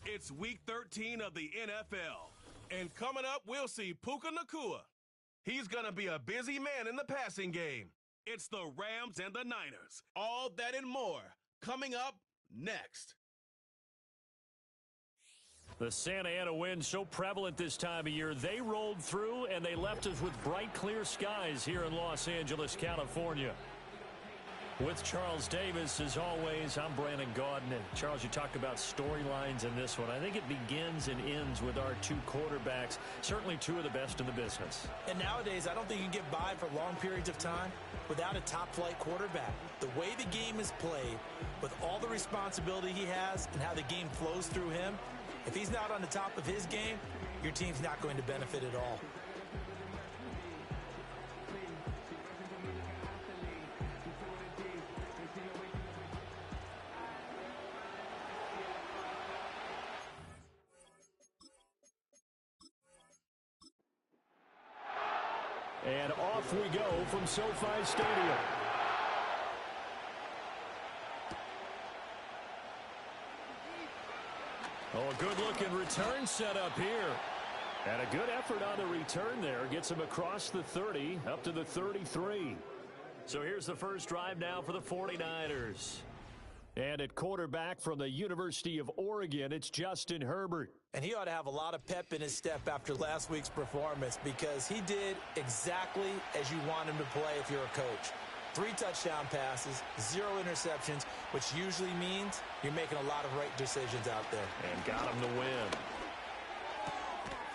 It's Week 13 of the NFL. And coming up, we'll see Puka Nacua. He's going to be a busy man in the passing game. It's the Rams and the Niners. All that and more coming up next. The Santa Ana wind so prevalent this time of year. They rolled through and they left us with bright, clear skies here in Los Angeles, California. With Charles Davis, as always, I'm Brandon Gaudin. And Charles, you talk about storylines in this one. I think it begins and ends with our two quarterbacks, certainly two of the best in the business. And nowadays, I don't think you can get by for long periods of time without a top-flight quarterback. The way the game is played, with all the responsibility he has and how the game flows through him, if he's not on the top of his game, your team's not going to benefit at all. And off we go from SoFi Stadium. Oh, a good-looking return set up here. And a good effort on the return there. Gets him across the 30, up to the 33. So here's the first drive now for the 49ers. And at quarterback from the University of Oregon, it's Justin Herbert. And he ought to have a lot of pep in his step after last week's performance because he did exactly as you want him to play if you're a coach. 3 touchdown passes, 0 interceptions, which usually means you're making a lot of right decisions out there. And got him to win.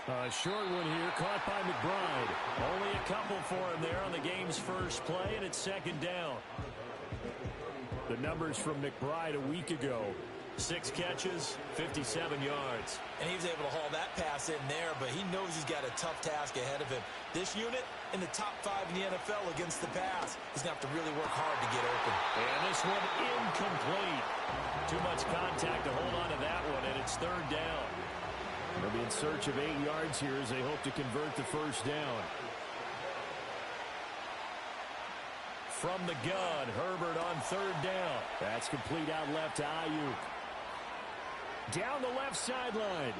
A short one here, caught by McBride. Only a couple for him there on the game's first play, and it's second down. The numbers from McBride a week ago. 6 catches, 57 yards. And he was able to haul that pass in there, but he knows he's got a tough task ahead of him. This unit in the top 5 in the NFL against the pass. He's going to have to really work hard to get open. And this one incomplete. Too much contact to hold on to that one, and it's third down. They'll be in search of 8 yards here as they hope to convert the first down. From the gun, Herbert on third down. That's complete out left to Ayuk. Down the left sideline.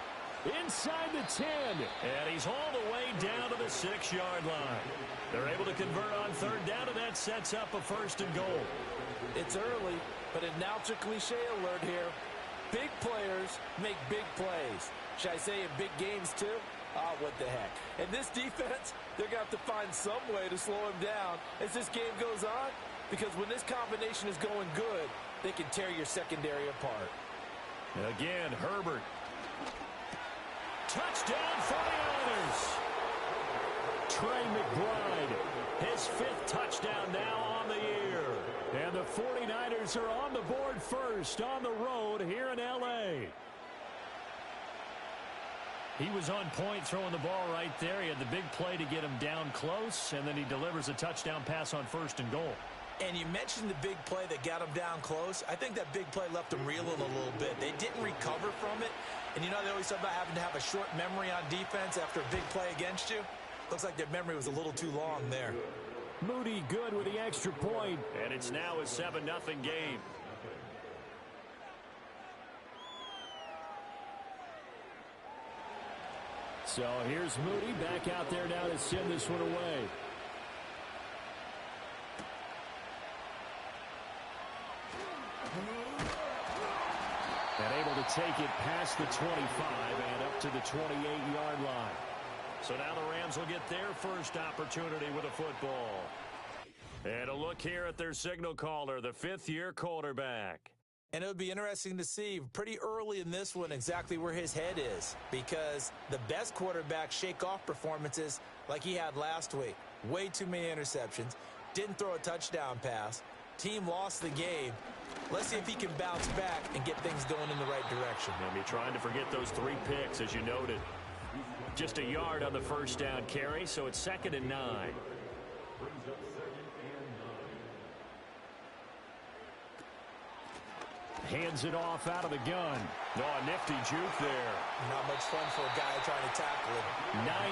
Inside the 10. And he's hauled away down to the 6-yard line. They're able to convert on third down, and that sets up a first and goal. It's early, but an announcer cliche alert here. Big players make big plays. Should I say in big games too? Oh, what the heck. And this defense, they're going to have to find some way to slow him down as this game goes on, because when this combination is going good, they can tear your secondary apart. Again, Herbert. Touchdown 49ers. Trey McBride, his 5th touchdown now on the year. And the 49ers are on the board first on the road here in L.A. He was on point throwing the ball right there. He had the big play to get him down close, and then he delivers a touchdown pass on first and goal. And you mentioned the big play that got him down close. I think that big play left him reeling a little bit. They didn't recover from it. And you know they always talk about having to have a short memory on defense after a big play against you. Looks like their memory was a little too long there. Moody good with the extra point. And it's now a 7-0 game. So here's Moody back out there now to send this one away. And able to take it past the 25 and up to the 28-yard line. So now the Rams will get their first opportunity with a football. And a look here at their signal caller, the 5th-year quarterback. And it would be interesting to see pretty early in this one exactly where his head is, because the best quarterbacks shake off performances like he had last week. Way too many interceptions. Didn't throw a touchdown pass. Team lost the game. Let's see if he can bounce back and get things going in the right direction. And be trying to forget those 3 picks, as you noted. Just a yard on the first down carry, so it's 2nd and 9. Hands it off out of the gun. Oh, a nifty juke there. Not much fun for a guy trying to tackle it.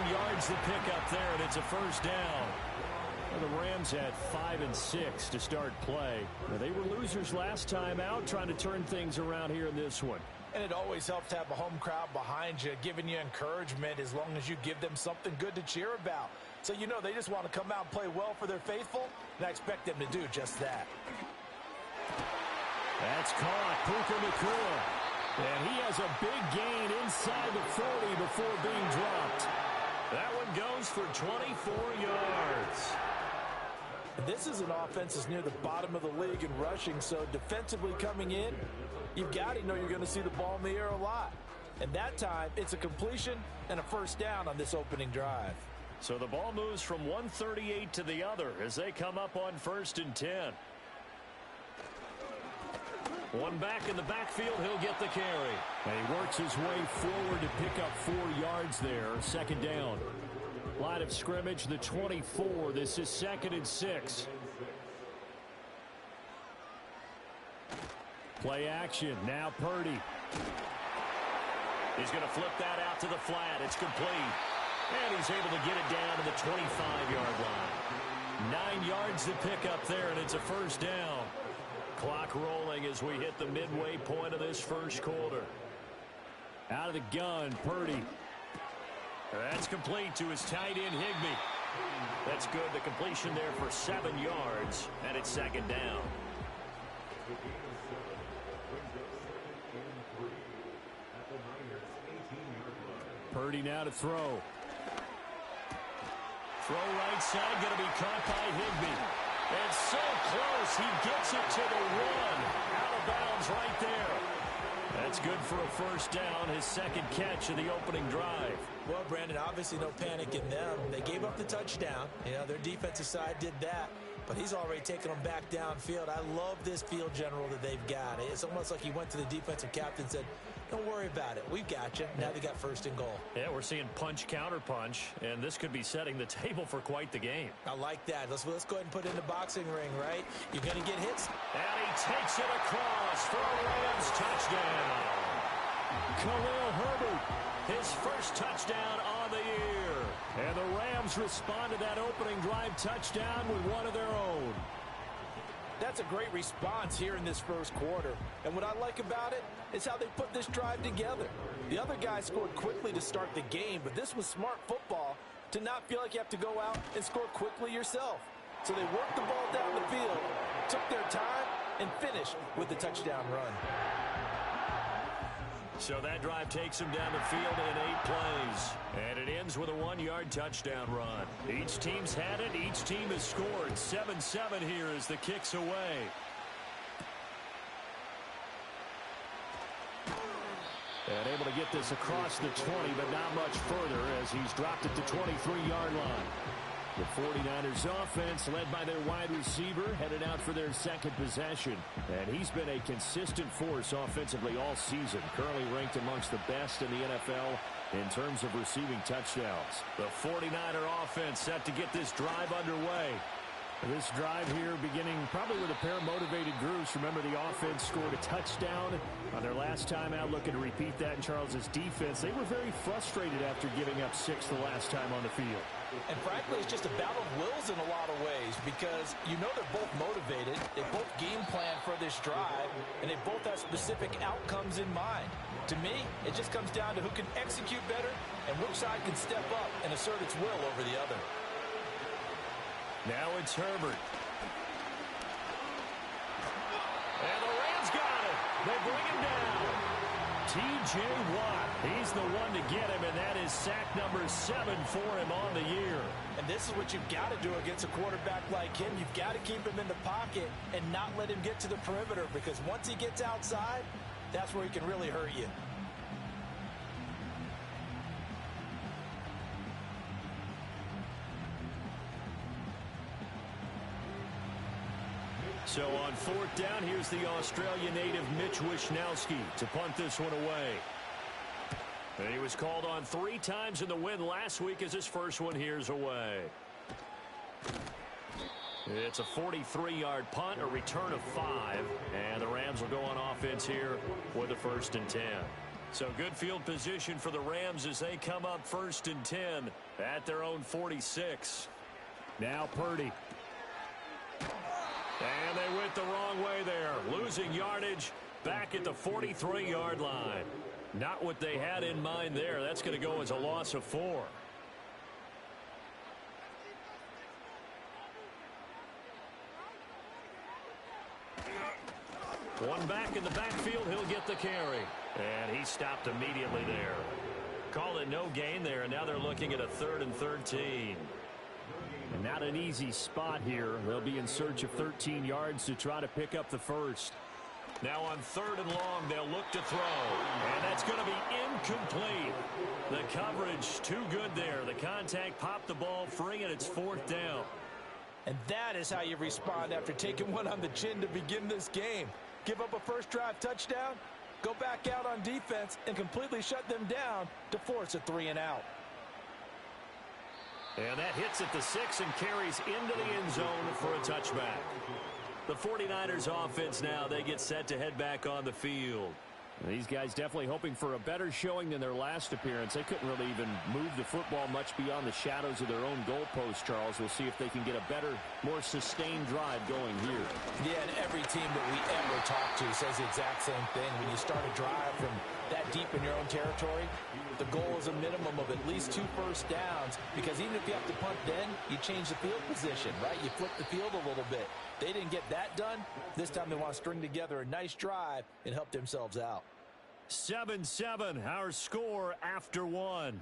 9 yards to pick up there, and it's a first down. Well, the Rams had 5 and 6 to start play. Now, they were losers last time out, trying to turn things around here in this one. And it always helps to have a home crowd behind you, giving you encouragement as long as you give them something good to cheer about. So you know they just want to come out and play well for their faithful, and I expect them to do just that. That's caught. Puka Nacua. And he has a big gain inside the 40 before being dropped. That one goes for 24 yards. This is an offense that's near the bottom of the league in rushing, so defensively coming in, you've got to know you're going to see the ball in the air a lot. And that time, it's a completion and a first down on this opening drive. So the ball moves from 138 to the other as they come up on 1st and 10. One back in the backfield, he'll get the carry. And he works his way forward to pick up 4 yards there. 2nd down. Line of scrimmage, the 24. This is 2nd and 6. Play action. Now Purdy. He's going to flip that out to the flat. It's complete. And he's able to get it down to the 25-yard line. 9 yards to pick up there, and it's a first down. Clock rolling as we hit the midway point of this first quarter. Out of the gun, Purdy. That's complete to his tight end, Higbee. That's good. The completion there for 7 yards, and it's 2nd down. Purdy now to throw. Throw right side, going to be caught by Higbee. And so close, he gets it to the 1. Out of bounds right there. That's good for a first down, his 2nd catch of the opening drive. Well, Brandon, obviously no panic in them. They gave up the touchdown. You know, their defensive side did that. But he's already taken them back downfield. I love this field general that they've got. It's almost like he went to the defensive captain and said, don't worry about it. We've got you. Now they got 1st and goal. Yeah, we're seeing punch, counter punch, and this could be setting the table for quite the game. I like that. Let's go ahead and put it in the boxing ring, right? You're going to get hits. And he takes it across for a Rams touchdown. Khalil Herbert, his first touchdown on the year. And the Rams respond to that opening drive touchdown with one of their own. That's a great response here in this first quarter. And what I like about it is how they put this drive together. The other guy scored quickly to start the game, but this was smart football to not feel like you have to go out and score quickly yourself. So they worked the ball down the field, took their time, and finished with the touchdown run. So that drive takes him down the field in 8 plays. And it ends with a 1-yard touchdown run. Each team's had it. Each team has scored. 7-7 here as the kick's away. And able to get this across the 20, but not much further as he's dropped it to 23-yard line. The 49ers offense, led by their wide receiver, headed out for their 2nd possession. And he's been a consistent force offensively all season, currently ranked amongst the best in the NFL in terms of receiving touchdowns. The 49er offense set to get this drive underway. This drive here beginning probably with a pair of motivated groups. Remember, the offense scored a touchdown on their last time out, looking to repeat that in Charles' defense. They were very frustrated after giving up 6 the last time on the field. And frankly, it's just a battle of wills in a lot of ways because you know they're both motivated. They both game plan for this drive, and they both have specific outcomes in mind. To me, it just comes down to who can execute better and which side can step up and assert its will over the other. Now it's Herbert. And the Rams got it. They bring him down. T.J. Watt, he's the one to get him, and that is sack number 7 for him on the year. And this is what you've got to do against a quarterback like him. You've got to keep him in the pocket and not let him get to the perimeter because once he gets outside, that's where he can really hurt you. So on 4th down, here's the Australia native Mitch Wishnowsky to punt this one away. And he was called on 3 times in the win last week as his first one here's away. It's a 43-yard punt, a return of 5, and the Rams will go on offense here with a 1st and 10. So good field position for the Rams as they come up 1st and 10 at their own 46. Now Purdy. And they went the wrong way there, losing yardage Back at the 43-yard line. Not what they had in mind there. That's going to go as a loss of 4. One back in the backfield. He'll get the carry. And he stopped immediately there. Call it no gain there, and now they're looking at a 3rd and 13. And not an easy spot here. They'll be in search of 13 yards to try to pick up the first. Now on 3rd and long, they'll look to throw. And that's going to be incomplete. The coverage too good there. The contact popped the ball free, and it's 4th down. And that is how you respond after taking one on the chin to begin this game. Give up a first drive touchdown, go back out on defense, and completely shut them down to force a 3-and-out. And that hits at the 6 and carries into the end zone for a touchback. The 49ers offense now, they get set to head back on the field. These guys definitely hoping for a better showing than their last appearance. They couldn't really even move the football much beyond the shadows of their own goalpost, Charles. We'll see if they can get a better, more sustained drive going here. Yeah, and every team that we ever talk to says the exact same thing. When you start a drive from that deep in your own territory, the goal is a minimum of at least 2 first downs, because even if you have to punt then, you change the field position, right? You flip the field a little bit. They didn't get that done. This time they want to string together a nice drive and help themselves out. 7-7, our score after 1.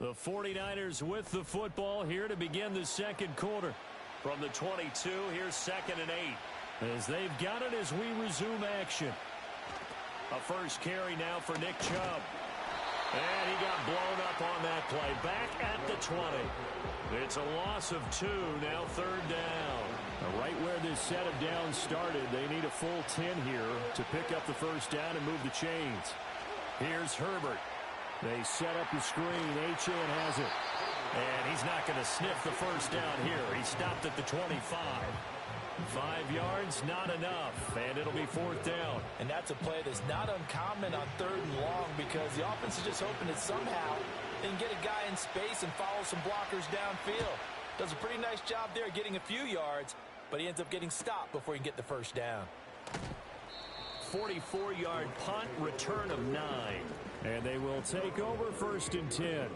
The 49ers with the football here to begin the second quarter. From the 22, here's 2nd and 8. As they've got it as we resume action. A first carry now for Nick Chubb. And he got blown up on that play. Back at the 20. It's a loss of 2, now 3rd down. Right where this set of downs started, they need a full 10 here to pick up the first down and move the chains. Here's Herbert. They set up the screen. Achane has it. And he's not going to sniff the first down here. He stopped at the 25. 5 yards, not enough, and it'll be 4th down. And that's a play that's not uncommon on 3rd and long, because the offense is just hoping that somehow they can get a guy in space and follow some blockers downfield. Does a pretty nice job there getting a few yards, but he ends up getting stopped before he can get the first down. 44-yard punt, return of 9. And they will take over 1st and 10.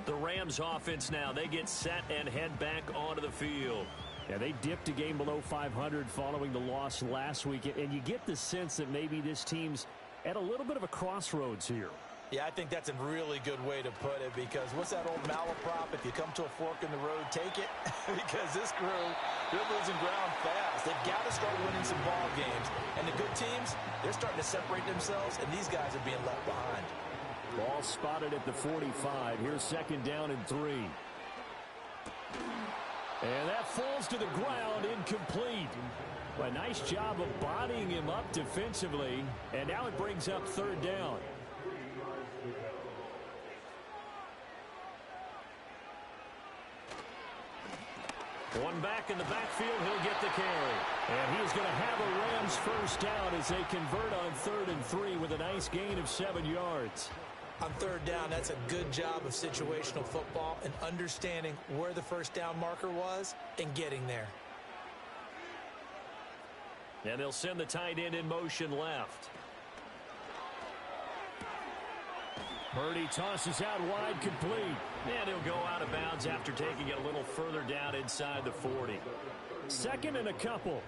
The Rams offense now, they get set and head back onto the field. Yeah, they dipped a game below 500 following the loss last week, and you get the sense that maybe this team's at a little bit of a crossroads here. Yeah, I think that's a really good way to put it, because what's that old malaprop? If you come to a fork in the road, take it. Because this crew, they're losing ground fast. They've got to start winning some ball games. And the good teams, they're starting to separate themselves, and these guys are being left behind. Ball spotted at the 45. Here's 2nd down and 3. And that falls to the ground, incomplete. A nice job of bodying him up defensively, and now it brings up 3rd down. One back in the backfield, he'll get the carry. And he is going to have a Rams first down as they convert on 3rd and 3 with a nice gain of 7 yards. On 3rd down, that's a good job of situational football and understanding where the first down marker was and getting there. And they'll send the tight end in motion left. Purdy tosses out wide, complete. And he'll go out of bounds after taking it a little further down inside the 40. 2nd and a couple.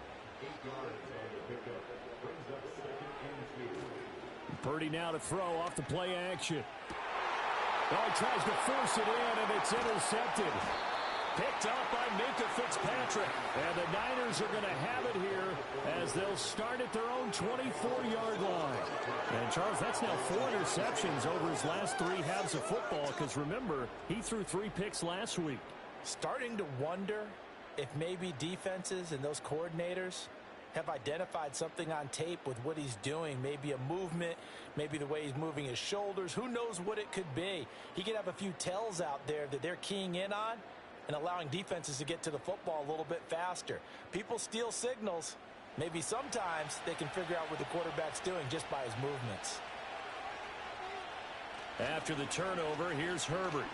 Purdy now to throw off the play action. Oh, he tries to force it in, and it's intercepted. Picked up by Minkah Fitzpatrick. And the Niners are going to have it here as they'll start at their own 24-yard line. And, Charles, that's now 4 interceptions over his last 3 halves of football, because, remember, he threw 3 picks last week. Starting to wonder if maybe defenses and those coordinators have identified something on tape with what he's doing. Maybe a movement, maybe the way he's moving his shoulders. Who knows what it could be? He could have a few tells out there that they're keying in on and allowing defenses to get to the football a little bit faster. People steal signals. Maybe sometimes they can figure out what the quarterback's doing just by his movements. After the turnover, here's Herbert.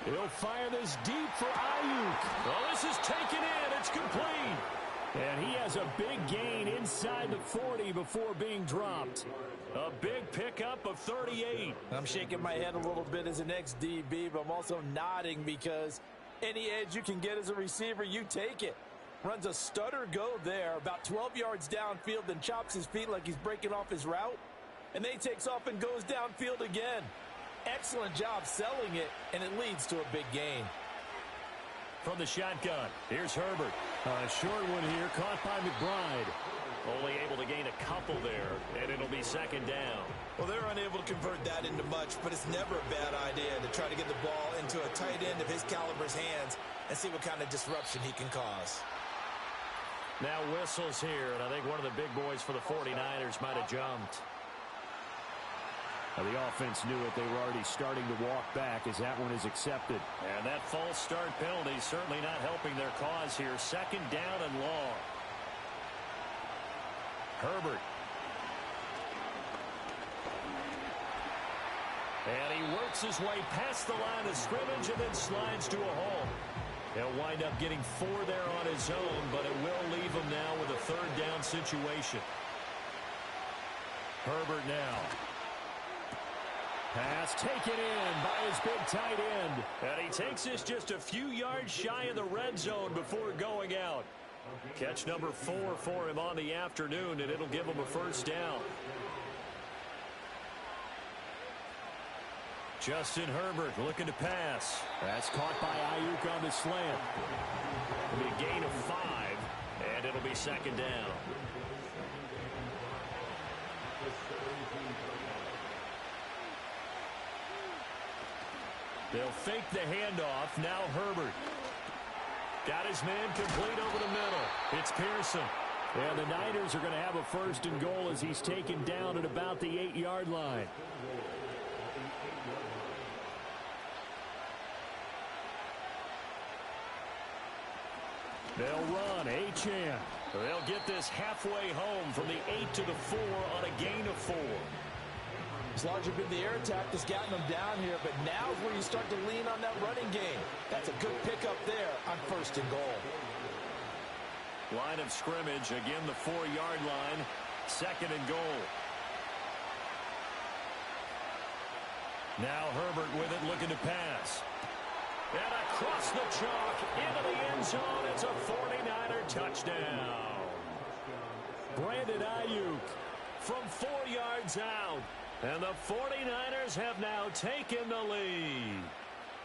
He'll fire this deep for Ayuk. Well, this is taken in. It's complete. And he has a big gain inside the 40 before being dropped. A big pickup of 38. I'm shaking my head a little bit as an ex-DB, but I'm also nodding because any edge you can get as a receiver, you take it. Runs a stutter go there, about 12 yards downfield, then chops his feet like he's breaking off his route. And then he takes off and goes downfield again. Excellent job selling it, and it leads to a big gain. From the shotgun, here's Herbert. A short one here, caught by McBride. Only able to gain a couple there, and it'll be second down. Well, they're unable to convert that into much, but it's never a bad idea to try to get the ball into a tight end of his caliber's hands and see what kind of disruption he can cause. Now whistles here, and I think one of the big boys for the 49ers might have jumped. Now the offense knew it. They were already starting to walk back as that one is accepted. And that false start penalty certainly not helping their cause here. Second down and long. Herbert. And he works his way past the line of scrimmage and then slides to a hole. He'll wind up getting 4 there on his own, but it will leave him now with a third down situation. Herbert now. Pass taken in by his big tight end. And he takes this just a few yards shy of the red zone before going out. Catch number 4 for him on the afternoon, and it'll give him a first down. Justin Herbert looking to pass. That's caught by Ayuk on the slant. It'll be a gain of 5, and it'll be second down. They'll fake the handoff. Now Herbert. Got his man complete over the middle. It's Pearson. And the Niners are going to have a first and goal as he's taken down at about the 8-yard line. They'll run. Achane. They'll get this halfway home from the 8 to the 4 on a gain of 4. It's largely been the air attack that's gotten them down here, but now is where you start to lean on that running game. That's a good pickup there on first and goal. Line of scrimmage, again the 4-yard line, second and goal. Now Herbert with it, looking to pass. And across the chalk, into the end zone, it's a 49er touchdown. Brandon Ayuk from 4 yards out. And the 49ers have now taken the lead.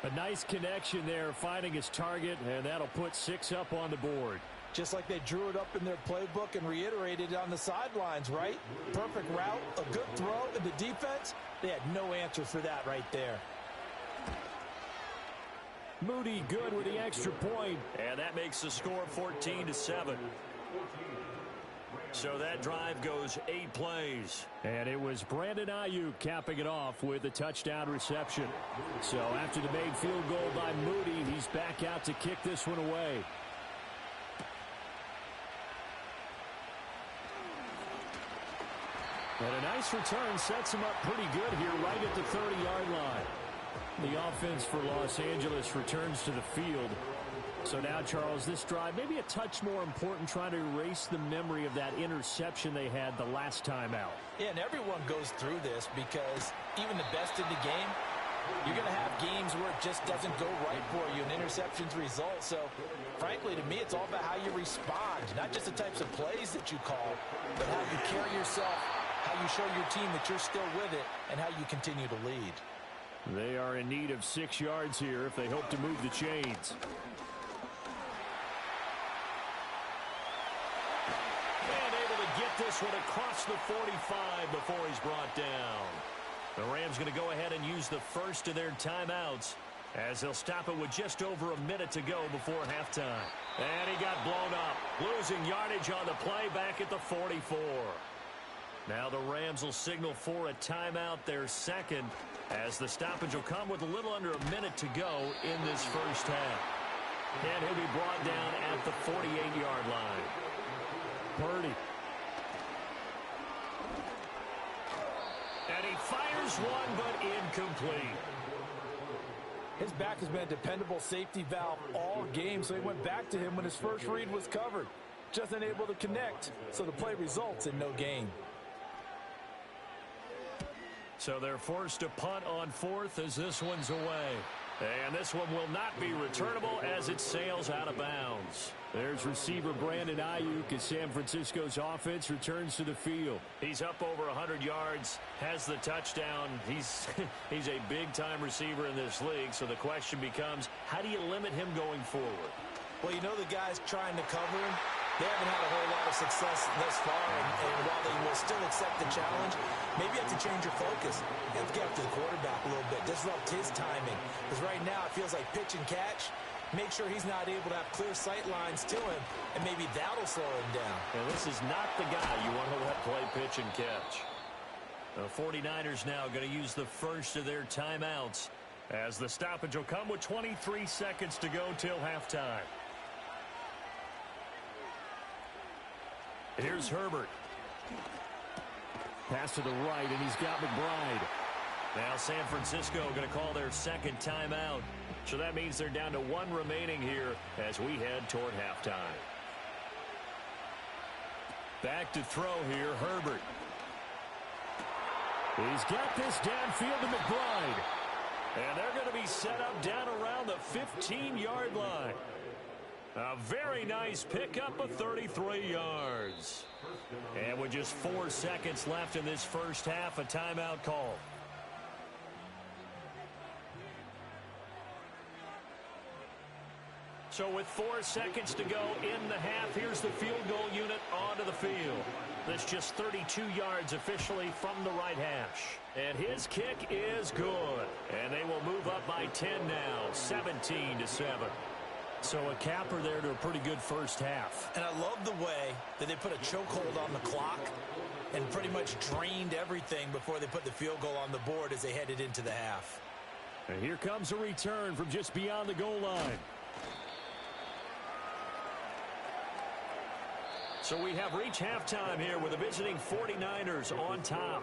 A nice connection there, finding his target, and that'll put 6 up on the board. Just like they drew it up in their playbook and reiterated it on the sidelines, right? Perfect route, a good throw, and the defense, they had no answer for that right there. Moody good with the extra point. And that makes the score 14-7. So that drive goes 8 plays. And it was Brandon Ayuk capping it off with a touchdown reception. So after the made field goal by Moody, he's back out to kick this one away. And a nice return sets him up pretty good here right at the 30-yard line. The offense for Los Angeles returns to the field. So now, Charles, this drive maybe a touch more important, trying to erase the memory of that interception they had the last time out. Yeah, and everyone goes through this because even the best in the game, you're going to have games where it just doesn't go right for you, and interceptions result. So, frankly, to me, it's all about how you respond, not just the types of plays that you call, but how you carry yourself, how you show your team that you're still with it, and how you continue to lead. They are in need of 6 yards here if they hope to move the chains. This one across the 45 before he's brought down. The Rams going to go ahead and use the first of their timeouts as they'll stop it with just over a minute to go before halftime. And he got blown up, losing yardage on the play back at the 44. Now the Rams will signal for a timeout, their second, as the stoppage will come with a little under a minute to go in this first half. And he'll be brought down at the 48-yard line. Purdy. And he fires one, but incomplete. His back has been a dependable safety valve all game, so he went back to him when his first read was covered. Just unable to connect, so the play results in no gain. So they're forced to punt on fourth as this one's away. And this one will not be returnable as it sails out of bounds. There's receiver Brandon Ayuk as San Francisco's offense returns to the field. He's up over 100 yards, has the touchdown. He's a big-time receiver in this league, so the question becomes, how do you limit him going forward? Well, you know the guys trying to cover him, they haven't had a whole lot of success thus far, and while they will still accept the challenge, maybe you have to change your focus. You have to get up to the quarterback a little bit, disrupt his timing, because right now it feels like pitch and catch. Make sure he's not able to have clear sight lines to him, and maybe that'll slow him down. And this is not the guy you want to let play pitch and catch. The 49ers now going to use the first of their timeouts as the stoppage will come with 23 seconds to go till halftime. Here's Herbert. Pass to the right, and he's got McBride. Now San Francisco going to call their second timeout. So that means they're down to one remaining here as we head toward halftime. Back to throw here, Herbert. He's got this downfield to McBride. And they're going to be set up down around the 15-yard line. A very nice pickup of 33 yards. And with just 4 seconds left in this first half, a timeout call. So with 4 seconds to go in the half, here's the field goal unit onto the field. That's just 32 yards officially from the right hash. And his kick is good. And they will move up by 10 now, 17-7. So a capper there to a pretty good first half. And I love the way that they put a chokehold on the clock and pretty much drained everything before they put the field goal on the board as they headed into the half. And here comes a return from just beyond the goal line. So we have reached halftime here with the visiting 49ers on top.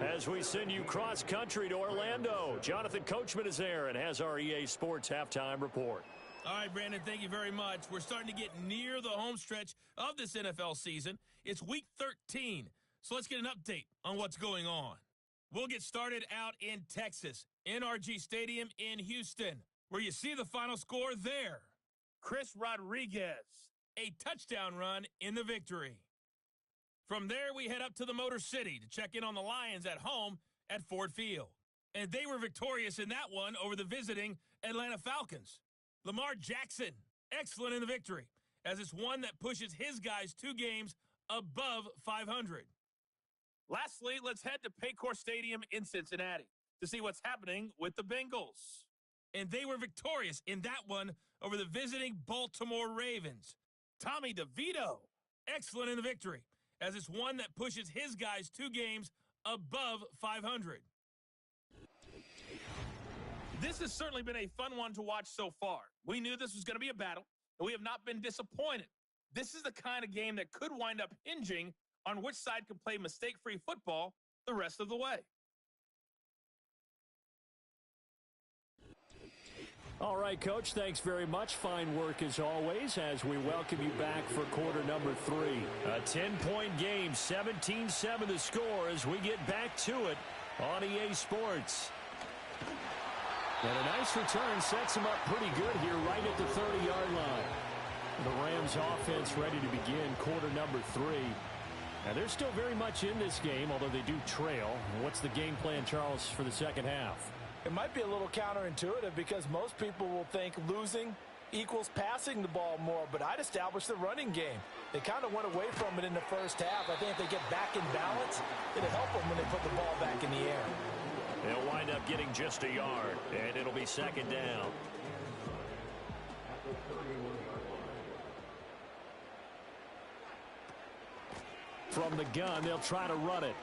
As we send you cross-country to Orlando, Jonathan Coachman is there and has our EA Sports halftime report. All right, Brandon, thank you very much. We're starting to get near the home stretch of this NFL season. It's Week 13, so let's get an update on what's going on. We'll get started out in Texas, NRG Stadium in Houston, where you see the final score there. Chris Rodriguez, a touchdown run in the victory. From there, we head up to the Motor City to check in on the Lions at home at Ford Field. And they were victorious in that one over the visiting Atlanta Falcons. Lamar Jackson, excellent in the victory, as it's one that pushes his guys 2 games above 500. Lastly, let's head to Paycor Stadium in Cincinnati to see what's happening with the Bengals. And they were victorious in that one over the visiting Baltimore Ravens. Tommy DeVito, excellent in the victory, as it's one that pushes his guys 2 games above 500. This has certainly been a fun one to watch so far. We knew this was going to be a battle, and we have not been disappointed. This is the kind of game that could wind up hinging on which side can play mistake-free football the rest of the way. All right, Coach, thanks very much. Fine work as always as we welcome you back for quarter number 3. A 10-point game, 17-7 the score as we get back to it on EA Sports. And a nice return sets them up pretty good here right at the 30-yard line. The Rams offense ready to begin quarter number 3. And they're still very much in this game, although they do trail. What's the game plan, Charles, for the second half? It might be a little counterintuitive because most people will think losing equals passing the ball more, but I'd establish the running game. They kind of went away from it in the first half. I think if they get back in balance, it'll help them when they put the ball back in the air. They'll wind up getting just a yard, and it'll be second down. From the gun, they'll try to run it.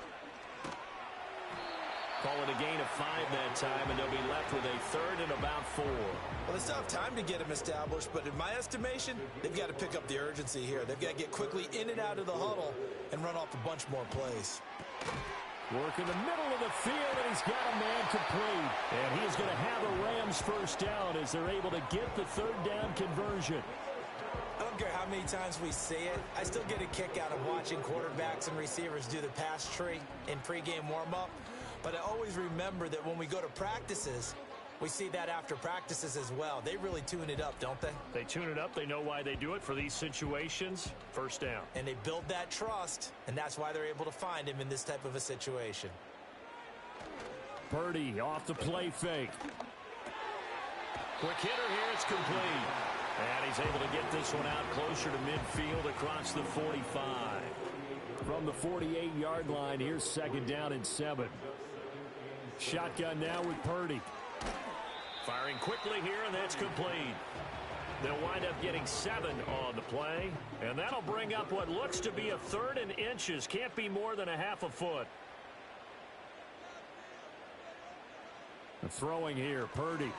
Call it a gain of 5 that time, and they'll be left with a third and about 4. Well, they still have time to get them established, but in my estimation, they've got to pick up the urgency here. They've got to get quickly in and out of the huddle and run off a bunch more plays. Work in the middle of the field, and he's got a man complete. And he is going to have a Rams first down as they're able to get the third down conversion. I don't care how many times we see it. I still get a kick out of watching quarterbacks and receivers do the pass tree in pregame warm-up. But I always remember that when we go to practices, we see that after practices as well. They really tune it up, don't they? They tune it up. They know why they do it for these situations. First down. And they build that trust, and that's why they're able to find him in this type of a situation. Purdy off the play fake. Quick hitter here. It's complete. And he's able to get this one out closer to midfield across the 45. From the 48-yard line, here's second down and 7. Shotgun now with Purdy. Firing quickly here, and that's complete. They'll wind up getting 7 on the play, and that'll bring up what looks to be a third and inches. Can't be more than a half a foot. Throwing here, Purdy.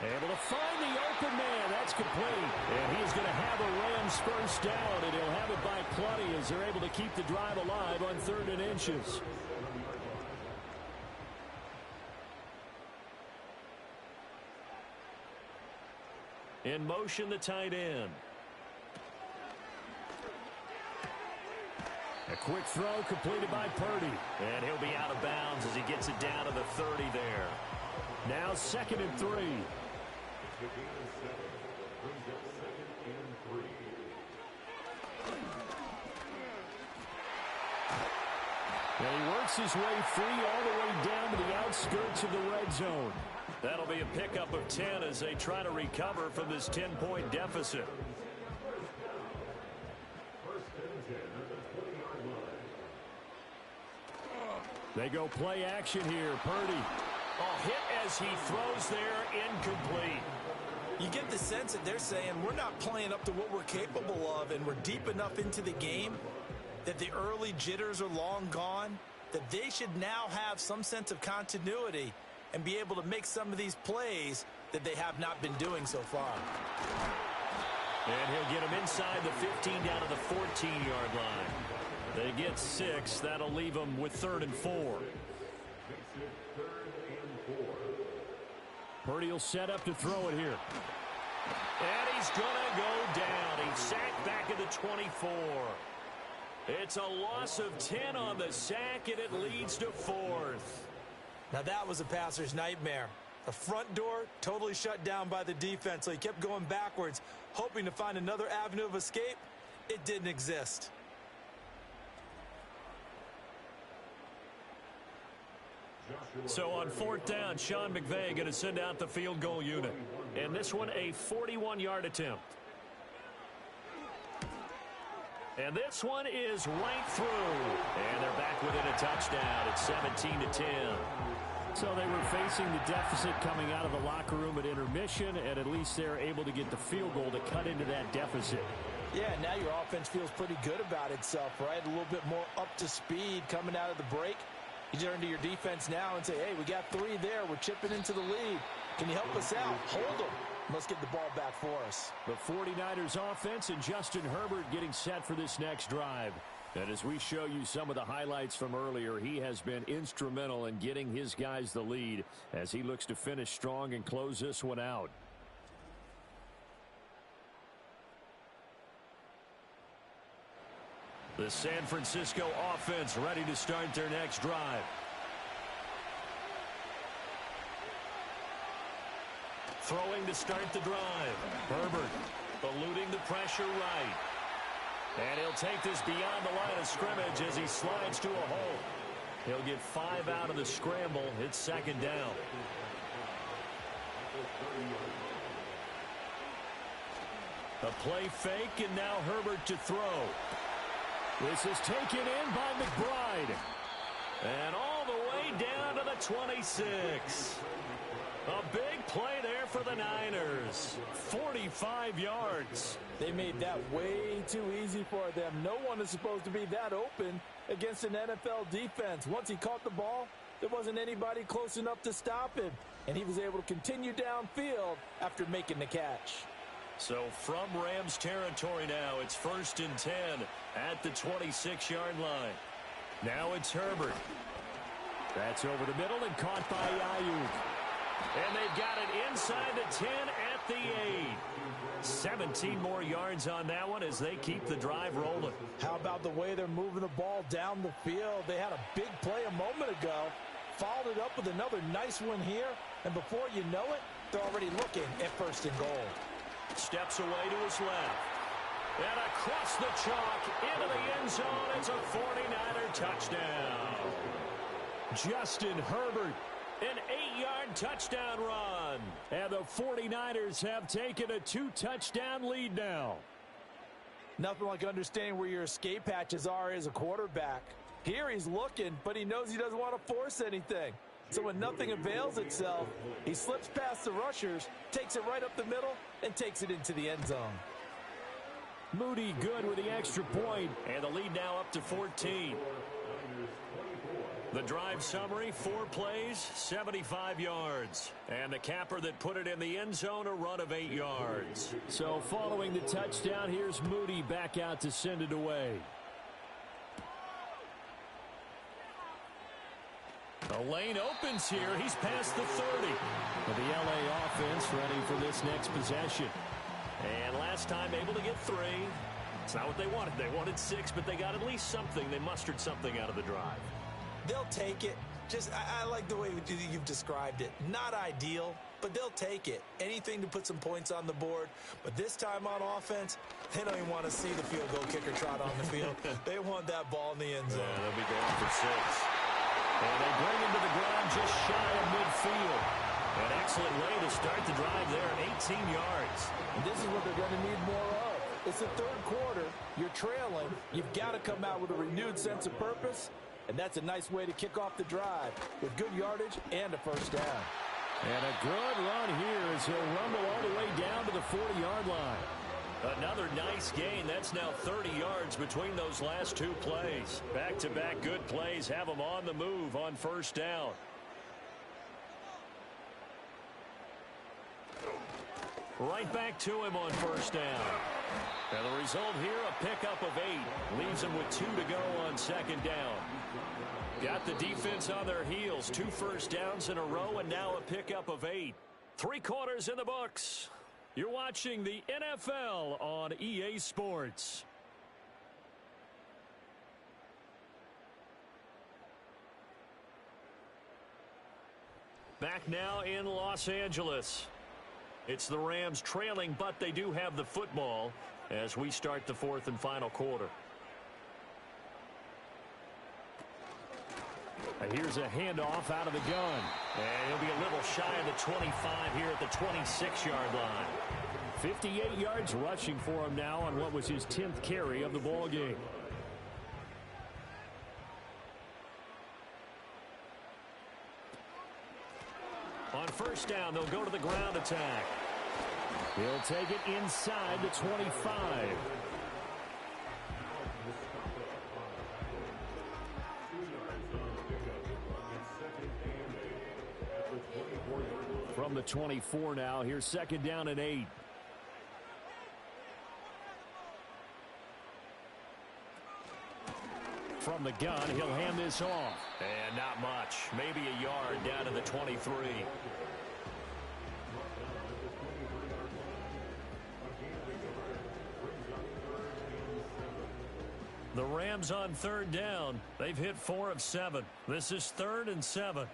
Able to find the open man. That's complete. And he's going to have a Rams first down, and he'll have it by plenty as they're able to keep the drive alive on third and inches. In motion, the tight end. A quick throw completed by Purdy. And he'll be out of bounds as he gets it down to the 30 there. Now 2nd and 3. And he works his way free all the way down to the outskirts of the red zone. That'll be a pickup of 10 as they try to recover from this 10-point deficit. They go play action here. Purdy. Oh, hit as he throws there, incomplete. You get the sense that they're saying we're not playing up to what we're capable of, and we're deep enough into the game that the early jitters are long gone, that they should now have some sense of continuity and be able to make some of these plays that they have not been doing so far. And he'll get him inside the 15 down to the 14-yard line. They get 6. That'll leave them with 3rd and 4. Purdy will set up to throw it here. And he's going to go down. He's sacked back at the 24. It's a loss of 10 on the sack, and it leads to 4th. Now that was a passer's nightmare. The front door totally shut down by the defense, so he kept going backwards, hoping to find another avenue of escape. It didn't exist. So on 4th down, Sean McVay going to send out the field goal unit. And this one a 41-yard attempt. And this one is right through. And they're back within a touchdown. It's 17-10. So they were facing the deficit coming out of the locker room at intermission, and at least they're able to get the field goal to cut into that deficit. Yeah, now your offense feels pretty good about itself, right? A little bit more up to speed coming out of the break. You turn to your defense now and say, hey, we got 3 there. We're chipping into the lead. Can you help us out? Hold them. Let's get the ball back for us. The 49ers offense and Justin Herbert getting set for this next drive. And as we show you some of the highlights from earlier, he has been instrumental in getting his guys the lead as he looks to finish strong and close this one out. The San Francisco offense ready to start their next drive. Throwing to start the drive. Herbert eluding the pressure right. And he'll take this beyond the line of scrimmage as he slides to a hole. He'll get 5 out of the scramble. It's 2nd down. A play fake, and now Herbert to throw. This is taken in by McBride. And all the way down to the 26. A big play there for the Niners. 45 yards. They made that way too easy for them. No one is supposed to be that open against an NFL defense. Once he caught the ball, there wasn't anybody close enough to stop him. And he was able to continue downfield after making the catch. So from Rams territory now, it's 1st and 10 at the 26-yard line. Now it's Herbert. That's over the middle and caught by Ayuk. And they've got it inside the 10 at the 8. 17 more yards on that one as they keep the drive rolling. How about the way they're moving the ball down the field? They had a big play a moment ago, followed it up with another nice one here, and before you know it, they're already looking at first and goal. Steps away to his left. And across the chalk into the end zone. It's a 49er touchdown. Justin Herbert, an 8-yard touchdown run. And the 49ers have taken a 2-touchdown lead now. Nothing like understanding where your escape hatches are as a quarterback. Here he's looking, but he knows he doesn't want to force anything. So when nothing avails itself, he slips past the rushers, takes it right up the middle, and takes it into the end zone. Moody good with the extra point. And the lead now up to 14. The drive summary, 4 plays, 75 yards. And the capper that put it in the end zone, a run of 8 yards. So following the touchdown, here's Moody back out to send it away. The lane opens here. He's past the 30. But the LA offense ready for this next possession. And last time able to get 3. It's not what they wanted. They wanted 6, but they got at least something. They mustered something out of the drive. They'll take it. I like the way you've described it. Not ideal, but they'll take it. Anything to put some points on the board. But this time on offense, they don't even want to see the field goal kicker trot on the field. They want that ball in the end zone. Yeah, they'll be going for 6. And they bring him to the ground just shy of midfield. An excellent way to start the drive there at 18 yards. And this is what they're going to need more of. It's the third quarter. You're trailing. You've got to come out with a renewed sense of purpose. And that's a nice way to kick off the drive with good yardage and a first down. And a good run here as he'll rumble all the way down to the 40-yard line. Another nice gain. That's now 30 yards between those last 2 plays. Back-to-back good plays have them on the move on first down. Right back to him on first down. And the result here, a pickup of 8. Leaves him with 2 to go on second down. Got the defense on their heels. 2 first downs in a row, and now a pickup of 8. 3 quarters in the books. You're watching the NFL on EA Sports. Back now in Los Angeles. It's the Rams trailing, but they do have the football as we start the 4th and final quarter. And here's a handoff out of the gun. And he'll be a little shy of the 25 here at the 26-yard line. 58 yards rushing for him now on what was his 10th carry of the ball game. On first down, they'll go to the ground attack. He'll take it inside the 25. From the 24 now, here's second down and 8. From the gun, he'll hand this off. And not much. Maybe a yard down to the 23. The Rams on third down. They've hit 4 of 7. This is 3rd and 7.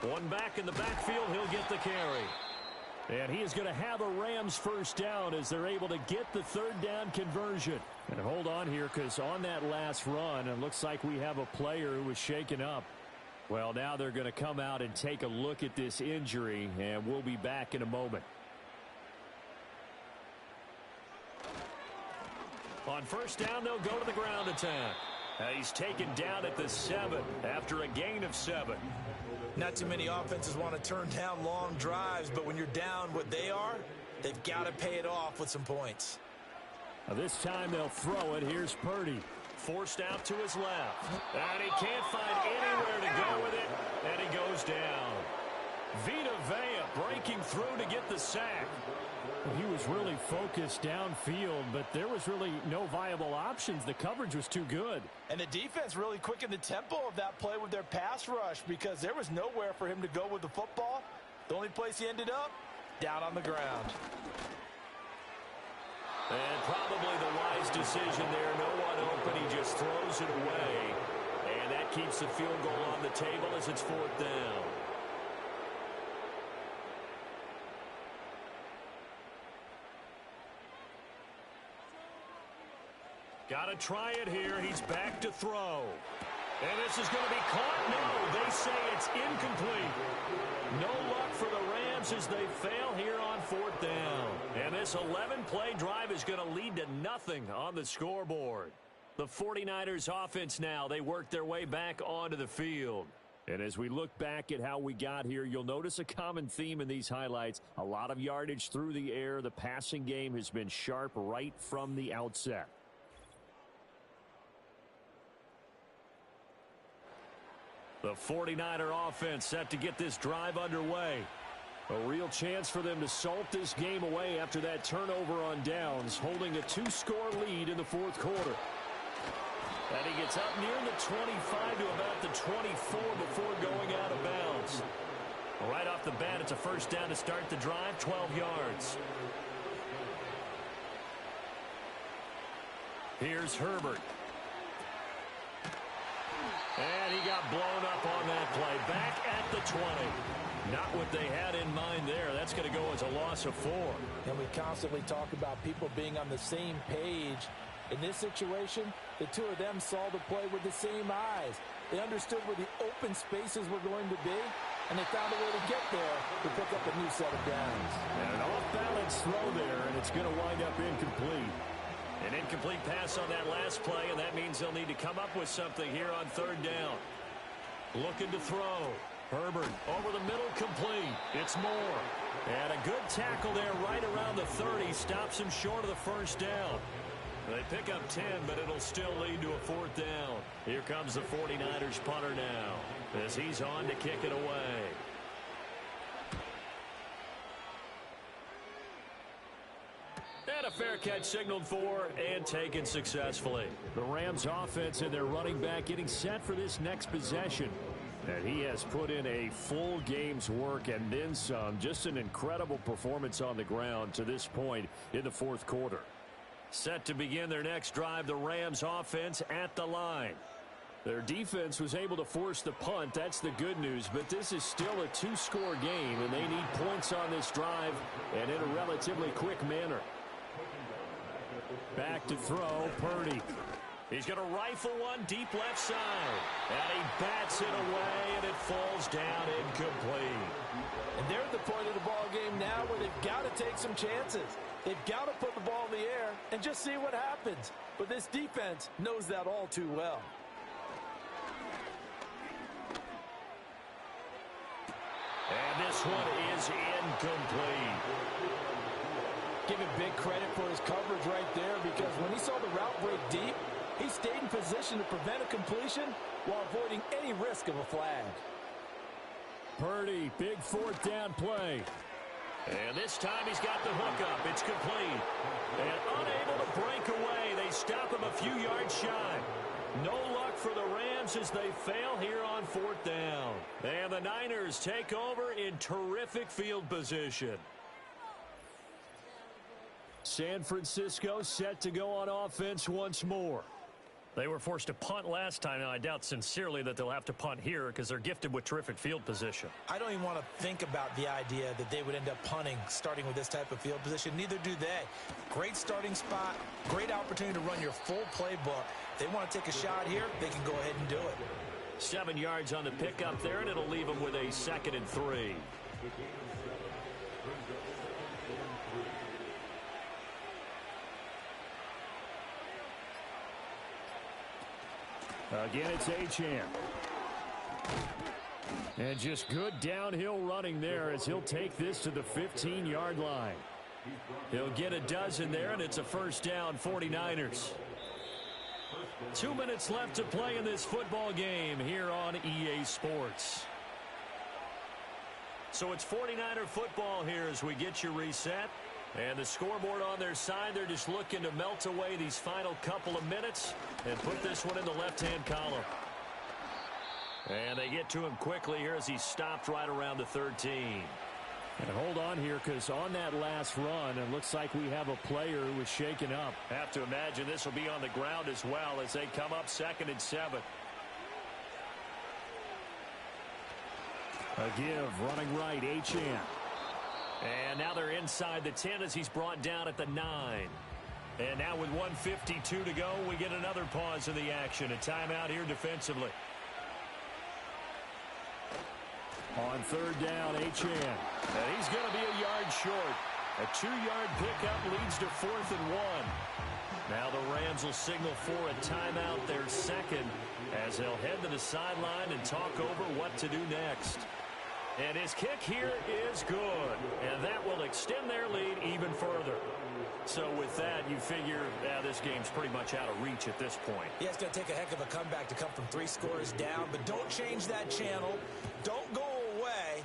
One back in the backfield. He'll get the carry. And he is going to have a Rams first down as they're able to get the third down conversion. And hold on here, because on that last run, it looks like we have a player who was shaken up. Well, now they're going to come out and take a look at this injury, and we'll be back in a moment. On first down, they'll go to the ground attack. He's taken down at the 7 after a gain of 7. Not too many offenses want to turn down long drives, but when you're down what they are, they've got to pay it off with some points. Now this time they'll throw it. Here's Purdy. Forced out to his left. And he can't find anywhere to go with it. And he goes down. Vita Vea breaking through to get the sack. Well, he was really focused downfield, but there was really no viable options. The coverage was too good. And the defense really quickened the tempo of that play with their pass rush because there was nowhere for him to go with the football. The only place he ended up, down on the ground. And probably the wise decision there. No one open. He just throws it away. And that keeps the field goal on the table as it's 4th down. Got to try it here. He's back to throw. And this is going to be caught. No, they say it's incomplete. No luck for the Rams as they fail here on 4th down. And this 11-play drive is going to lead to nothing on the scoreboard. The 49ers offense now, they work their way back onto the field. And as we look back at how we got here, you'll notice a common theme in these highlights. A lot of yardage through the air. The passing game has been sharp right from the outset. The 49er offense set to get this drive underway. A real chance for them to salt this game away after that turnover on downs, holding a 2-score lead in the 4th quarter. And he gets up near the 25 to about the 24 before going out of bounds. Right off the bat, it's a 1st down to start the drive, 12 yards. Here's Herbert. And he got blown up on that play. Back at the 20. Not what they had in mind there. That's going to go as a loss of 4. And we constantly talk about people being on the same page. In this situation, the two of them saw the play with the same eyes. They understood where the open spaces were going to be, and they found a way to get there to pick up a new set of downs. And an off-balance throw there, and it's going to wind up incomplete. An incomplete pass on that last play, and that means they'll need to come up with something here on 3rd down. Looking to throw. Herbert over the middle, complete. It's Moore. And a good tackle there right around the 30. Stops him short of the 1st down. They pick up 10, but it'll still lead to a 4th down. Here comes the 49ers punter now as he's on to kick it away. And a fair catch signaled for and taken successfully. The Rams offense and their running back getting set for this next possession. And he has put in a full game's work and then some. Just an incredible performance on the ground to this point in the 4th quarter. Set to begin their next drive, the Rams offense at the line. Their defense was able to force the punt. That's the good news. But this is still a 2-score game, and they need points on this drive and in a relatively quick manner. Back to throw, Purdy. He's going to rifle one deep left side. And he bats it away, and it falls down incomplete. And they're at the point of the ball game now where they've got to take some chances. They've got to put the ball in the air and just see what happens. But this defense knows that all too well. And this one is incomplete. Give him big credit for his coverage right there because when he saw the route break deep, he stayed in position to prevent a completion while avoiding any risk of a flag. Purdy, big 4th down play. And this time he's got the hook up. It's complete. And unable to break away. They stop him a few yards shy. No luck for the Rams as they fail here on 4th down. And the Niners take over in terrific field position. San Francisco set to go on offense once more. They were forced to punt last time, and I doubt sincerely that they'll have to punt here because they're gifted with terrific field position. I don't even want to think about the idea that they would end up punting starting with this type of field position. Neither do they. Great starting spot, great opportunity to run your full playbook. If they want to take a shot here, they can go ahead and do it. 7 yards on the pickup there, and it'll leave them with a 2nd and 3. Again, it's Achane. And just good downhill running there as he'll take this to the 15-yard line. He'll get a dozen there, and it's a 1st down, 49ers. 2 minutes left to play in this football game here on EA Sports. So it's 49er football here as we get you reset. And the scoreboard on their side, they're just looking to melt away these final couple of minutes and put this one in the left-hand column. And they get to him quickly here as he stopped right around the 13. And hold on here, because on that last run, it looks like we have a player who was shaken up. Have to imagine this will be on the ground as well as they come up 2nd and 7. A give, running right, Achane. And now they're inside the 10 as he's brought down at the 9. And now with 1:52 to go, we get another pause in the action. A timeout here defensively. On 3rd down, Achane. And he's going to be a yard short. A 2-yard pickup leads to 4th and 1. Now the Rams will signal for a timeout, their second, as they'll head to the sideline and talk over what to do next. And his kick here is good, and that will extend their lead even further. So with that, you figure this game's pretty much out of reach at this point. Yeah, it's going to take a heck of a comeback to come from 3 scores down, but don't change that channel. Don't go away.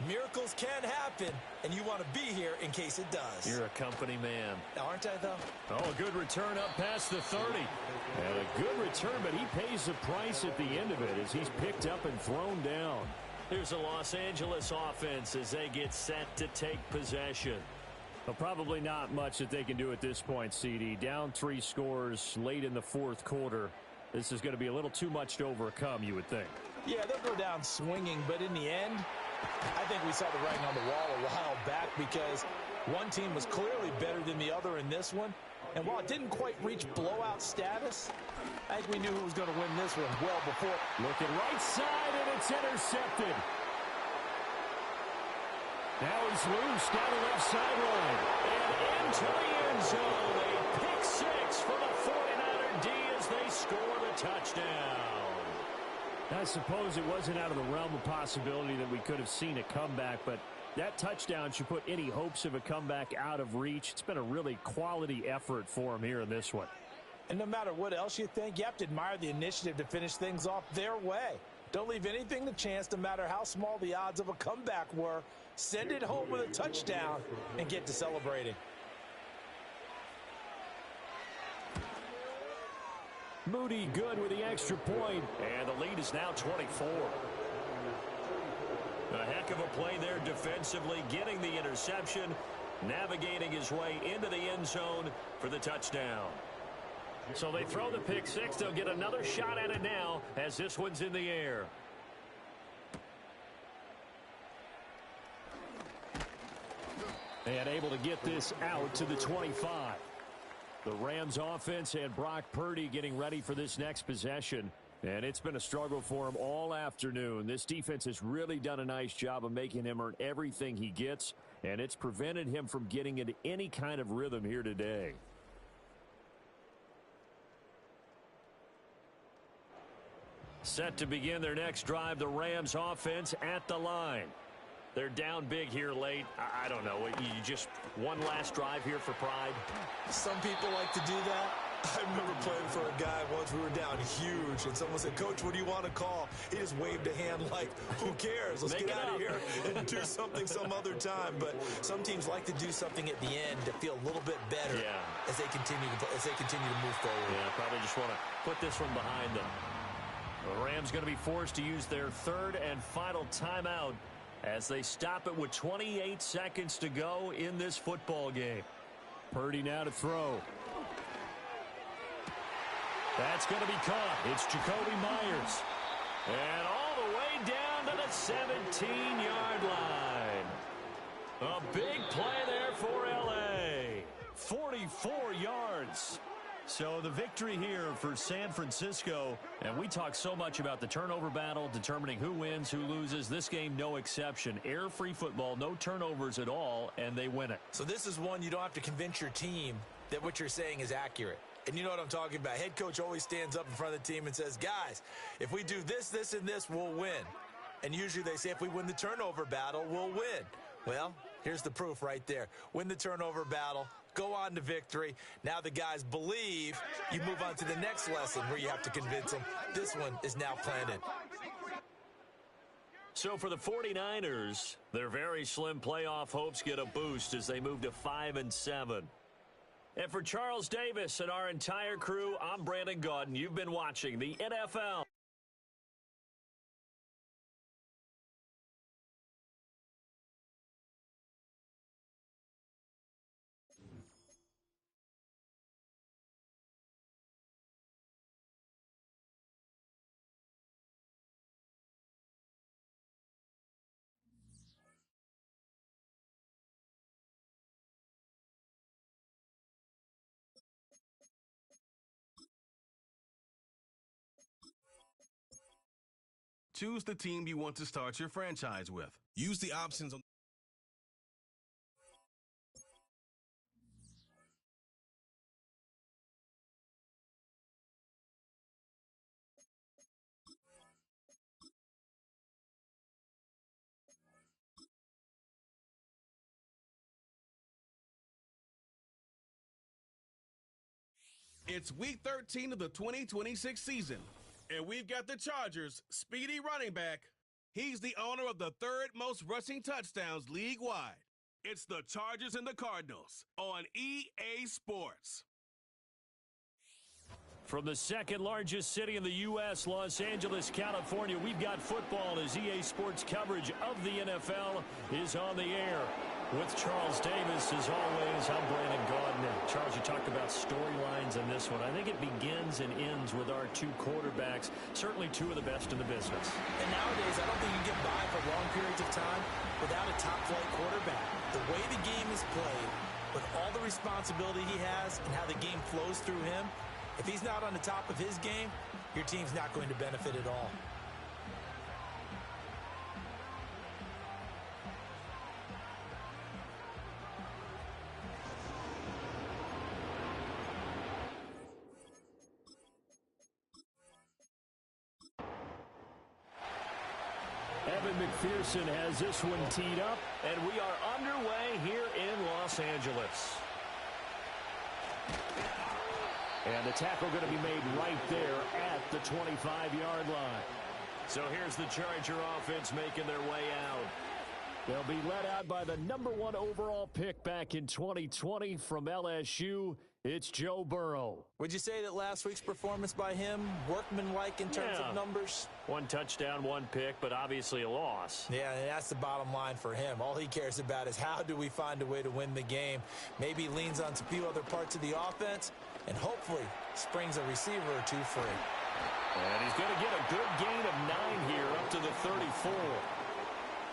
Miracles can happen, and you want to be here in case it does. You're a company man. Aren't I, though? Oh, a good return up past the 30. And a good return, but he pays the price at the end of it as he's picked up and thrown down. Here's the Los Angeles offense as they get set to take possession. Well, probably not much that they can do at this point, CD. Down 3 scores late in the 4th quarter. This is going to be a little too much to overcome, you would think. Yeah, they'll go down swinging, but in the end, I think we saw the writing on the wall a while back because one team was clearly better than the other in this one. And while it didn't quite reach blowout status, I think we knew who was going to win this one well before. Looking right side, and it's intercepted. Now he's loose down the left sideline. And into the end zone. A pick 6 for the 49er D as they score the touchdown. I suppose it wasn't out of the realm of possibility that we could have seen a comeback, but that touchdown should put any hopes of a comeback out of reach. It's been a really quality effort for him here in this one. And no matter what else you think, you have to admire the initiative to finish things off their way. Don't leave anything to chance, no matter how small the odds of a comeback were. Send it home with a touchdown and get to celebrating. Moody good with the extra point. And the lead is now 24. A heck of a play there defensively, getting the interception, navigating his way into the end zone for the touchdown. So they throw the pick 6. They'll get another shot at it now as this one's in the air. And able to get this out to the 25. The Rams offense and Brock Purdy getting ready for this next possession. And it's been a struggle for him all afternoon. This defense has really done a nice job of making him earn everything he gets. And it's prevented him from getting into any kind of rhythm here today. Set to begin their next drive, the Rams offense at the line. They're down big here late. I don't know. You just one last drive here for pride? Some people like to do that. I remember playing for a guy once. We were down huge, and someone said, "Coach, what do you want to call?" He just waved a hand like, "Who cares? Let's get out of here and do something some other time." But some teams like to do something at the end to feel a little bit better as they continue to move forward. Yeah, probably just want to put this one behind them. The Rams going to be forced to use their 3rd and final timeout as they stop it with 28 seconds to go in this football game. Purdy now to throw. That's going to be caught. It's Jacoby Myers. And all the way down to the 17-yard line. A big play there for L.A. 44 yards. So the victory here for San Francisco, and we talk so much about the turnover battle, determining who wins, who loses. This game, no exception. Air-free football, no turnovers at all, and they win it. So this is one you don't have to convince your team that what you're saying is accurate. And you know what I'm talking about. Head coach always stands up in front of the team and says, "Guys, if we do this, this, and this, we'll win." And usually they say, if we win the turnover battle, we'll win. Well, here's the proof right there. Win the turnover battle. Go on to victory. Now the guys believe. You move on to the next lesson where you have to convince them. This one is now planted. So for the 49ers, their very slim playoff hopes get a boost as they move to 5-7. And for Charles Davis and our entire crew, I'm Brandon Gaudin. You've been watching the NFL. Choose the team you want to start your franchise with. Use the options on. It's week 13 of the 2026 season, and we've got the Chargers' speedy running back. He's the owner of the third most rushing touchdowns league-wide. It's the Chargers and the Cardinals on EA Sports. From the second largest city in the U.S., Los Angeles, California, we've got football as EA Sports coverage of the NFL is on the air. With Charles Davis, as always, I'm Brandon Gaudin. Charles, you talked about storylines in this one. I think it begins and ends with our two quarterbacks, certainly two of the best in the business. And nowadays, I don't think you get by for long periods of time without a top-flight quarterback. The way the game is played, with all the responsibility he has and how the game flows through him, if he's not on the top of his game, your team's not going to benefit at all. Evan McPherson has this one teed up. And we are underway here in Los Angeles. And the tackle going to be made right there at the 25-yard line. So here's the Charger offense making their way out. They'll be led out by the #1 overall pick back in 2020 from LSU. It's Joe Burrow. Would you say that last week's performance by him, workmanlike in terms of numbers? One touchdown, one pick, but obviously a loss. Yeah, and that's the bottom line for him. All he cares about is how do we find a way to win the game. Maybe leans on a few other parts of the offense, and hopefully springs a receiver or two free. And he's going to get a good gain of 9 here up to the 34.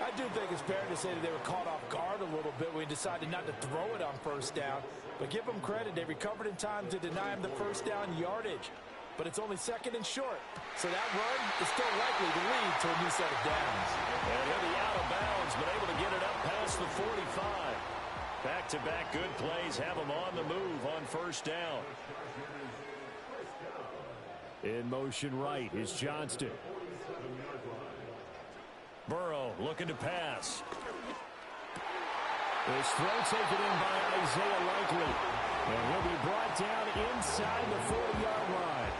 I do think it's fair to say that they were caught off guard a little bit when he decided not to throw it on first down. But give them credit. They recovered in time to deny him the first down yardage. But it's only second and short. So that run is still likely to lead to a new set of downs. And he'll be out of bounds, but able to get it up past the 45. Back-to-back good plays have him on the move on first down. In motion right is Johnston. Burrow looking to pass. His throw taken in by Isaiah Likely. And he'll be brought down inside the 40-yard line.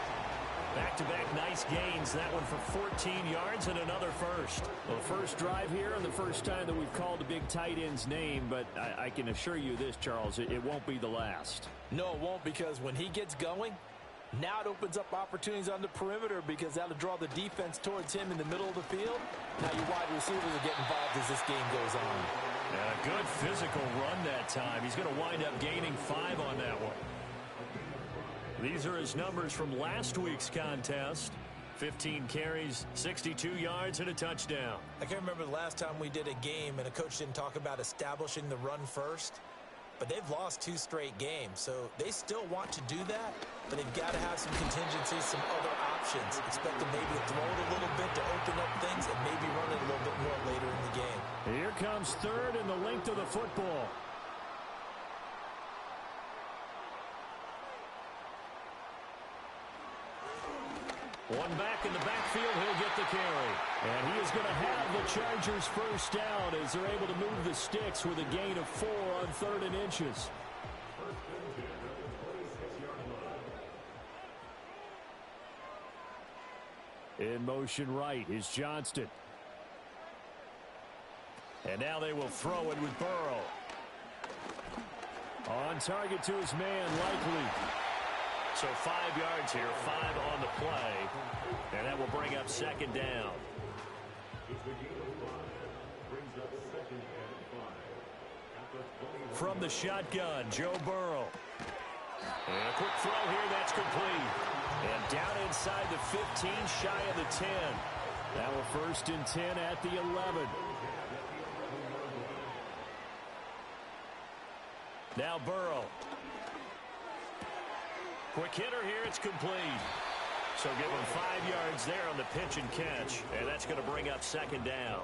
Back-to-back nice gains. That one for 14 yards and another first. Well, the first drive here and the first time that we've called the big tight end's name. But I can assure you this, Charles, it won't be the last. No, it won't, because when he gets going, now it opens up opportunities on the perimeter because that'll draw the defense towards him in the middle of the field. Now your wide receivers will get involved as this game goes on. Yeah, good physical run that time. He's going to wind up gaining 5 on that one. These are his numbers from last week's contest. 15 carries, 62 yards, and a touchdown. I can't remember the last time we did a game and a coach didn't talk about establishing the run first. But they've lost 2 straight games, so they still want to do that, but they've got to have some contingencies, some other options. Expect them maybe to throw it a little bit to open up things and maybe run it a little bit more later in the game. Here comes third in the length of the football. One back in the backfield, he'll get the carry. And he is going to have the Chargers first down as they're able to move the sticks with a gain of 4 on 3rd and inches. In motion right is Johnston. And now they will throw it with Burrow. On target to his man, Likely. So 5 yards here, 5 on the play. And that will bring up second down. From the shotgun, Joe Burrow. And a quick throw here, that's complete. And down inside the 15, shy of the 10. That will 1st and 10 at the 11. Now Burrow. Quick hitter here, it's complete. So give him 5 yards there on the pitch and catch. And that's going to bring up second down.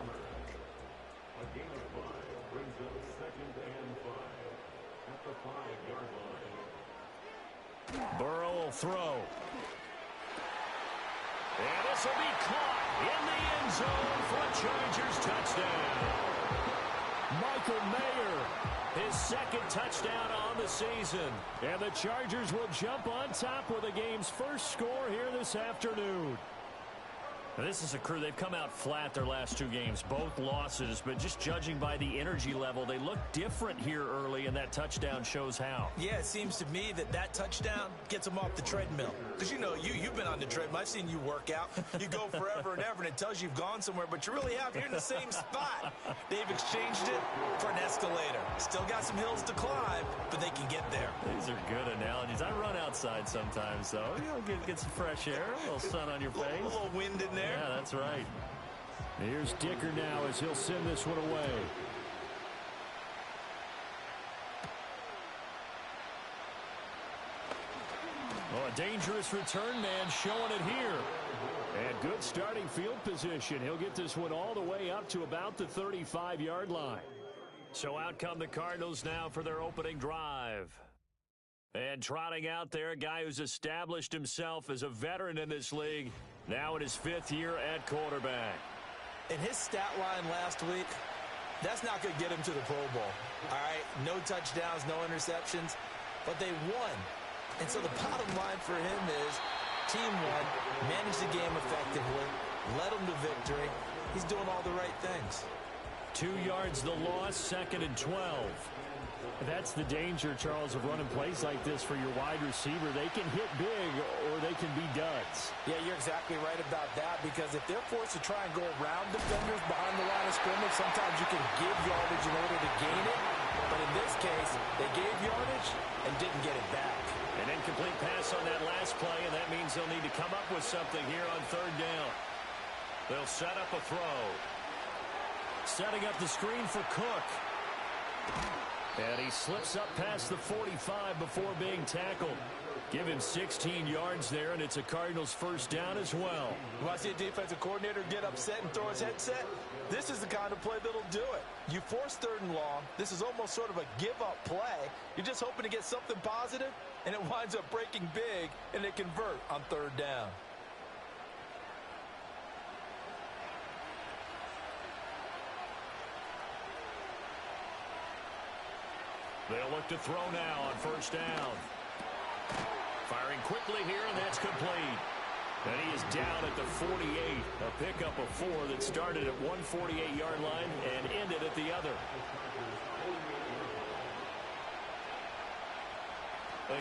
Burrow will throw. And this will be caught in the end zone for a Chargers touchdown. Michael Mayer, His second touchdown on the season. and the Chargers will jump on top with the game's first score here this afternoon. Now, this is a crew, they've come out flat their last 2 games, both losses, but just judging by the energy level, they look different here early, and that touchdown shows how. Yeah, it seems to me that touchdown gets them off the treadmill. Because, you know, you've been on the treadmill. I've seen you work out. You go forever and ever, and it tells you you've gone somewhere, but you really have. You're in the same spot. They've exchanged it for an escalator. Still got some hills to climb, but they can get there. These are good analogies. I run outside sometimes, though. You know, get some fresh air, a little sun on your face. A little wind in there. Yeah, that's right. Here's Dicker now as he'll send this one away. Oh, a dangerous return man showing it here. And good starting field position. He'll get this one all the way up to about the 35-yard line. So out come the Cardinals now for their opening drive. And trotting out there, a guy who's established himself as a veteran in this league, now in his 5th year at quarterback. And his stat line last week, that's not going to get him to the Pro Bowl. All right, no touchdowns, no interceptions, but they won. And so the bottom line for him is team won, managed the game effectively, led them to victory. He's doing all the right things. 2 yards the loss, 2nd and 12. That's the danger, Charles, of running plays like this for your wide receiver. They can hit big or they can be duds. Yeah, you're exactly right about that, because if they're forced to try and go around defenders behind the line of scrimmage, sometimes you can give yardage in order to gain it. But in this case, they gave yardage and didn't get it back. An incomplete pass on that last play, and that means they'll need to come up with something here on 3rd down. They'll set up a throw. Setting up the screen for Cook. And he slips up past the 45 before being tackled. Give him 16 yards there, and it's a Cardinals 1st down as well. You want to see a defensive coordinator get upset and throw his headset? This is the kind of play that'll do it. You force 3rd and long. This is almost sort of a give-up play. You're just hoping to get something positive, and it winds up breaking big, and they convert on 3rd down. They'll look to throw now on 1st down. Firing quickly here, and that's complete. And he is down at the 48. A pickup of 4 that started at one 48-yard line and ended at the other.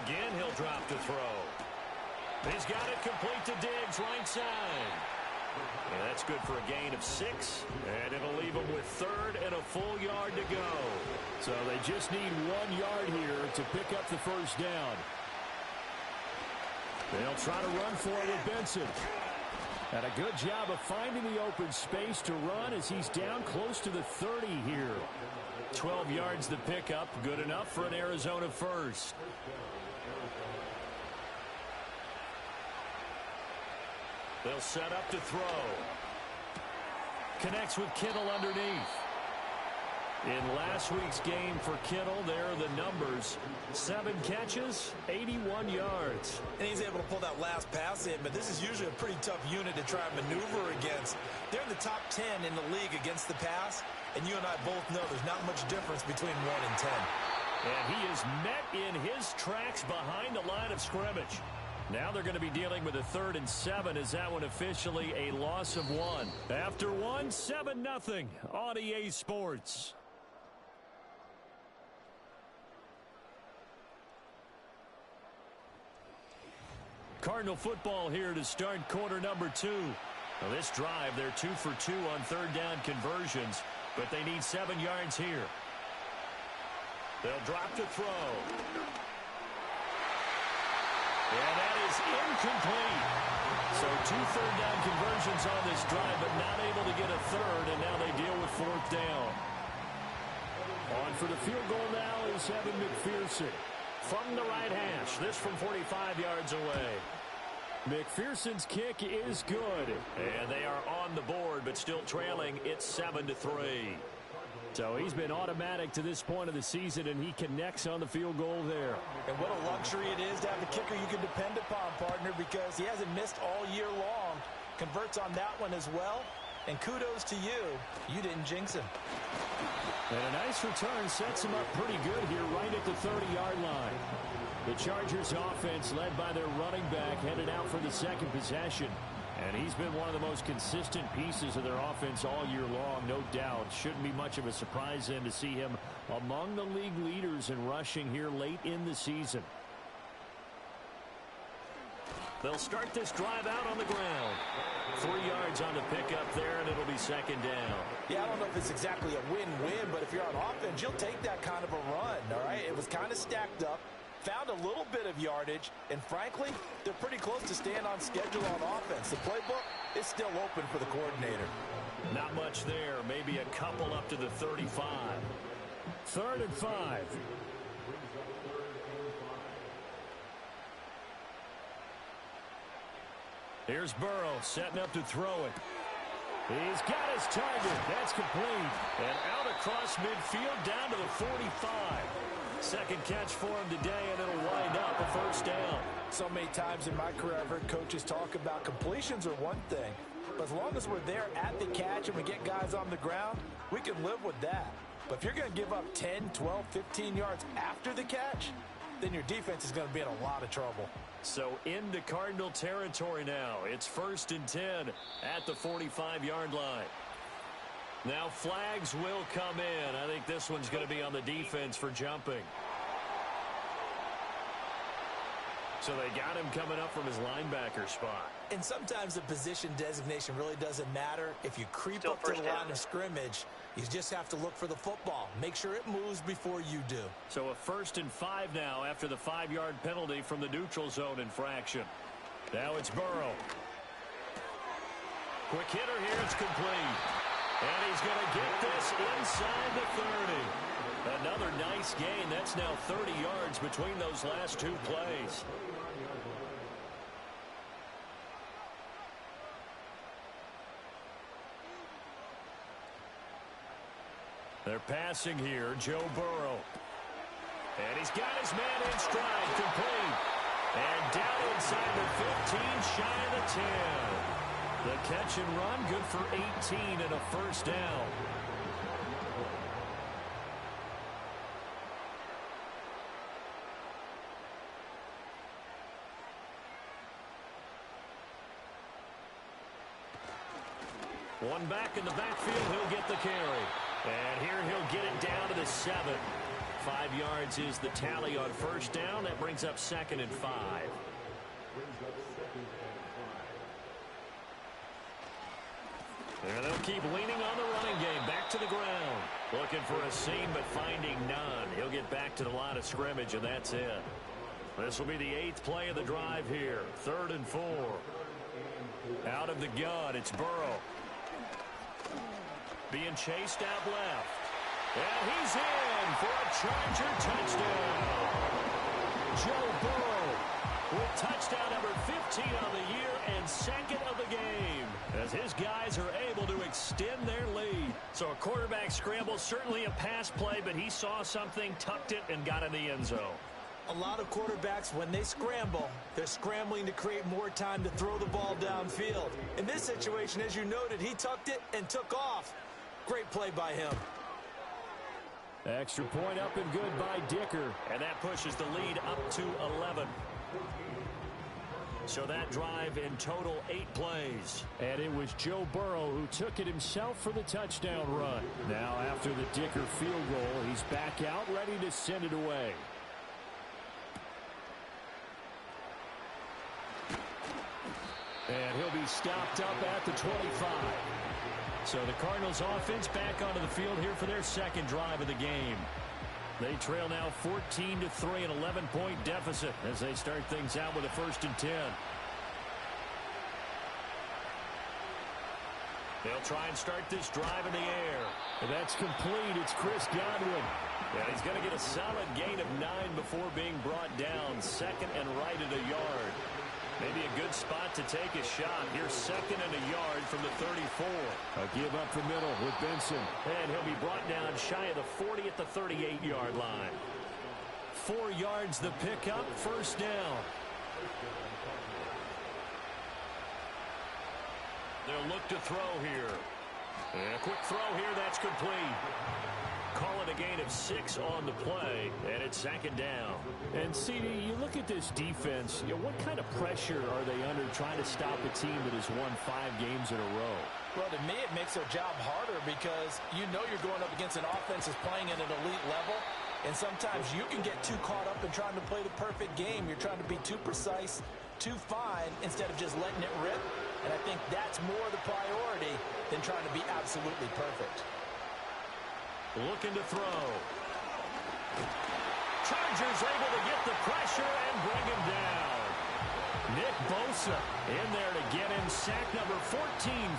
Again, he'll drop to throw. He's got it complete to Diggs, right side. And that's good for a gain of 6, and it'll leave them with 3rd and a full yard to go. So they just need 1 yard here to pick up the 1st down. They'll try to run for it with Benson. And a good job of finding the open space to run as he's down close to the 30 here. 12 yards the pickup, good enough for an Arizona 1st. They'll set up to throw. Connects with Kittle underneath. In last week's game for Kittle, there are the numbers. 7 catches, 81 yards. And he's able to pull that last pass in, but this is usually a pretty tough unit to try and maneuver against. They're in the top 10 in the league against the pass, and you and I both know there's not much difference between 1 and 10. And he is met in his tracks behind the line of scrimmage. Now they're going to be dealing with a 3rd and 7 as that one officially a loss of 1. After 1, 7-0 on EA Sports. Cardinal football here to start quarter number 2. Now this drive, they're 2 for 2 on 3rd down conversions, but they need 7 yards here. They'll drop to throw. And that is incomplete. So 2 third down conversions on this drive, but not able to get a 3rd, and now they deal with 4th down. On for the field goal now is Evan McPherson. From the right hash, this from 45 yards away. McPherson's kick is good. And they are on the board, but still trailing. It's 7-3. So he's been automatic to this point of the season, and he connects on the field goal there. And what a luxury it is to have a kicker you can depend upon, partner, because he hasn't missed all year long. Converts on that one as well. And kudos to you. You didn't jinx him. And a nice return sets him up pretty good here right at the 30-yard line. The Chargers offense led by their running back headed out for the 2nd possession. And he's been one of the most consistent pieces of their offense all year long, no doubt. Shouldn't be much of a surprise then to see him among the league leaders in rushing here late in the season. They'll start this drive out on the ground. 3 yards on the pickup there, and it'll be 2nd down. Yeah, I don't know if it's exactly a win-win, but if you're on offense, you'll take that kind of a run, all right? It was kind of stacked up, found a little bit of yardage, and frankly, they're pretty close to staying on schedule on offense. The playbook is still open for the coordinator. Not much there, maybe a couple up to the 35. 3rd and 5. Here's Burrow setting up to throw it. He's got his target. That's complete. And out across midfield down to the 45. 2nd catch for him today, and it'll wind up a 1st down. So many times in my career I've heard coaches talk about completions are one thing, but as long as we're there at the catch and we get guys on the ground, we can live with that. But if you're going to give up 10, 12, 15 yards after the catch, then your defense is going to be in a lot of trouble. So into Cardinal territory now. It's 1st and 10 at the 45-yard line. Now flags will come in. I think this one's going to be on the defense for jumping. So they got him coming up from his linebacker spot. And sometimes the position designation really doesn't matter. If you creep up to the line of scrimmage, you just have to look for the football. Make sure it moves before you do. So a 1st and 5 now after the 5-yard penalty from the neutral zone infraction. Now it's Burrow. Quick hitter here. It's complete. And he's going to get this inside the 30. Another nice gain. That's now 30 yards between those last 2 plays. They're passing here, Joe Burrow. And he's got his man in stride, complete. And down inside the 15, shy of the 10. The catch and run, good for 18 and a 1st down. One back in the backfield, he'll get the carry. And here he'll get it down to the 7. 5 yards is the tally on 1st down. That brings up 2nd and 5. And they'll keep leaning on the running game. Back to the ground. Looking for a seam, but finding none. He'll get back to the line of scrimmage, and that's it. This will be the 8th play of the drive here. 3rd and 4. Out of the gun, it's Burrow. Being chased out left. And he's in for a Charger touchdown. Joe Burrow with touchdown number 15 on the year and 2nd of the game, as his guys are able to extend their lead. So a quarterback scramble, certainly a pass play, but he saw something, tucked it, and got in the end zone. A lot of quarterbacks, when they scramble, they're scrambling to create more time to throw the ball downfield. In this situation, as you noted, he tucked it and took off. Great play by him. Extra point up and good by Dicker. And that pushes the lead up to 11. So that drive in total 8 plays. And it was Joe Burrow who took it himself for the touchdown run. Now after the Dicker field goal, he's back out ready to send it away. And he'll be stopped up at the 25. So the Cardinals offense back onto the field here for their second drive of the game. They trail now 14-3, an 11-point deficit as they start things out with a 1st and 10. They'll try and start this drive in the air. And that's complete. It's Chris Godwin. Yeah, he's going to get a solid gain of 9 before being brought down. 2nd and right at a yard. Maybe a good spot to take a shot. Here's 2nd and a yard from the 34. A give up the middle with Benson. And he'll be brought down shy of the 40 at the 38-yard line. 4 yards the pickup, 1st down. They'll look to throw here. And a quick throw here, that's complete. Call it a gain of 6 on the play, and it's 2nd down. And, CD, you look at this defense, what kind of pressure are they under trying to stop a team that has won 5 games in a row? Well, to me, it makes their job harder because you know you're going up against an offense that's playing at an elite level, and sometimes you can get too caught up in trying to play the perfect game. You're trying to be too precise, too fine, instead of just letting it rip, and I think that's more the priority than trying to be absolutely perfect. Looking to throw. Chargers able to get the pressure and bring him down. Nick Bosa in there to get him sack number 14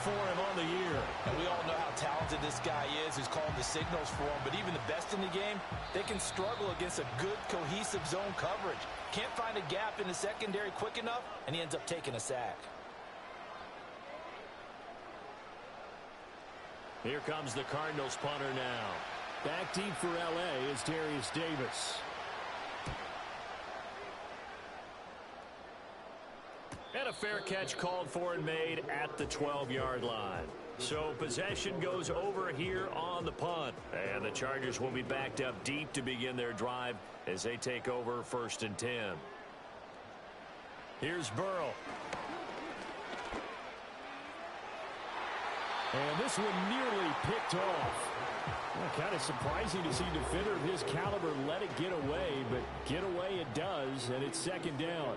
for him on the year. And we all know how talented this guy is who's calling the signals for him, but even the best in the game, they can struggle against a good cohesive zone coverage. Can't find a gap in the secondary quick enough, and he ends up taking a sack. Here comes the Cardinals punter now. Back deep for L.A. is Darius Davis. And a fair catch called for and made at the 12-yard line. So possession goes over here on the punt. And the Chargers will be backed up deep to begin their drive as they take over 1st and 10. Here's Burrow. And this one nearly picked off. Well, kind of surprising to see a defender of his caliber let it get away, but get away it does, and it's 2nd down.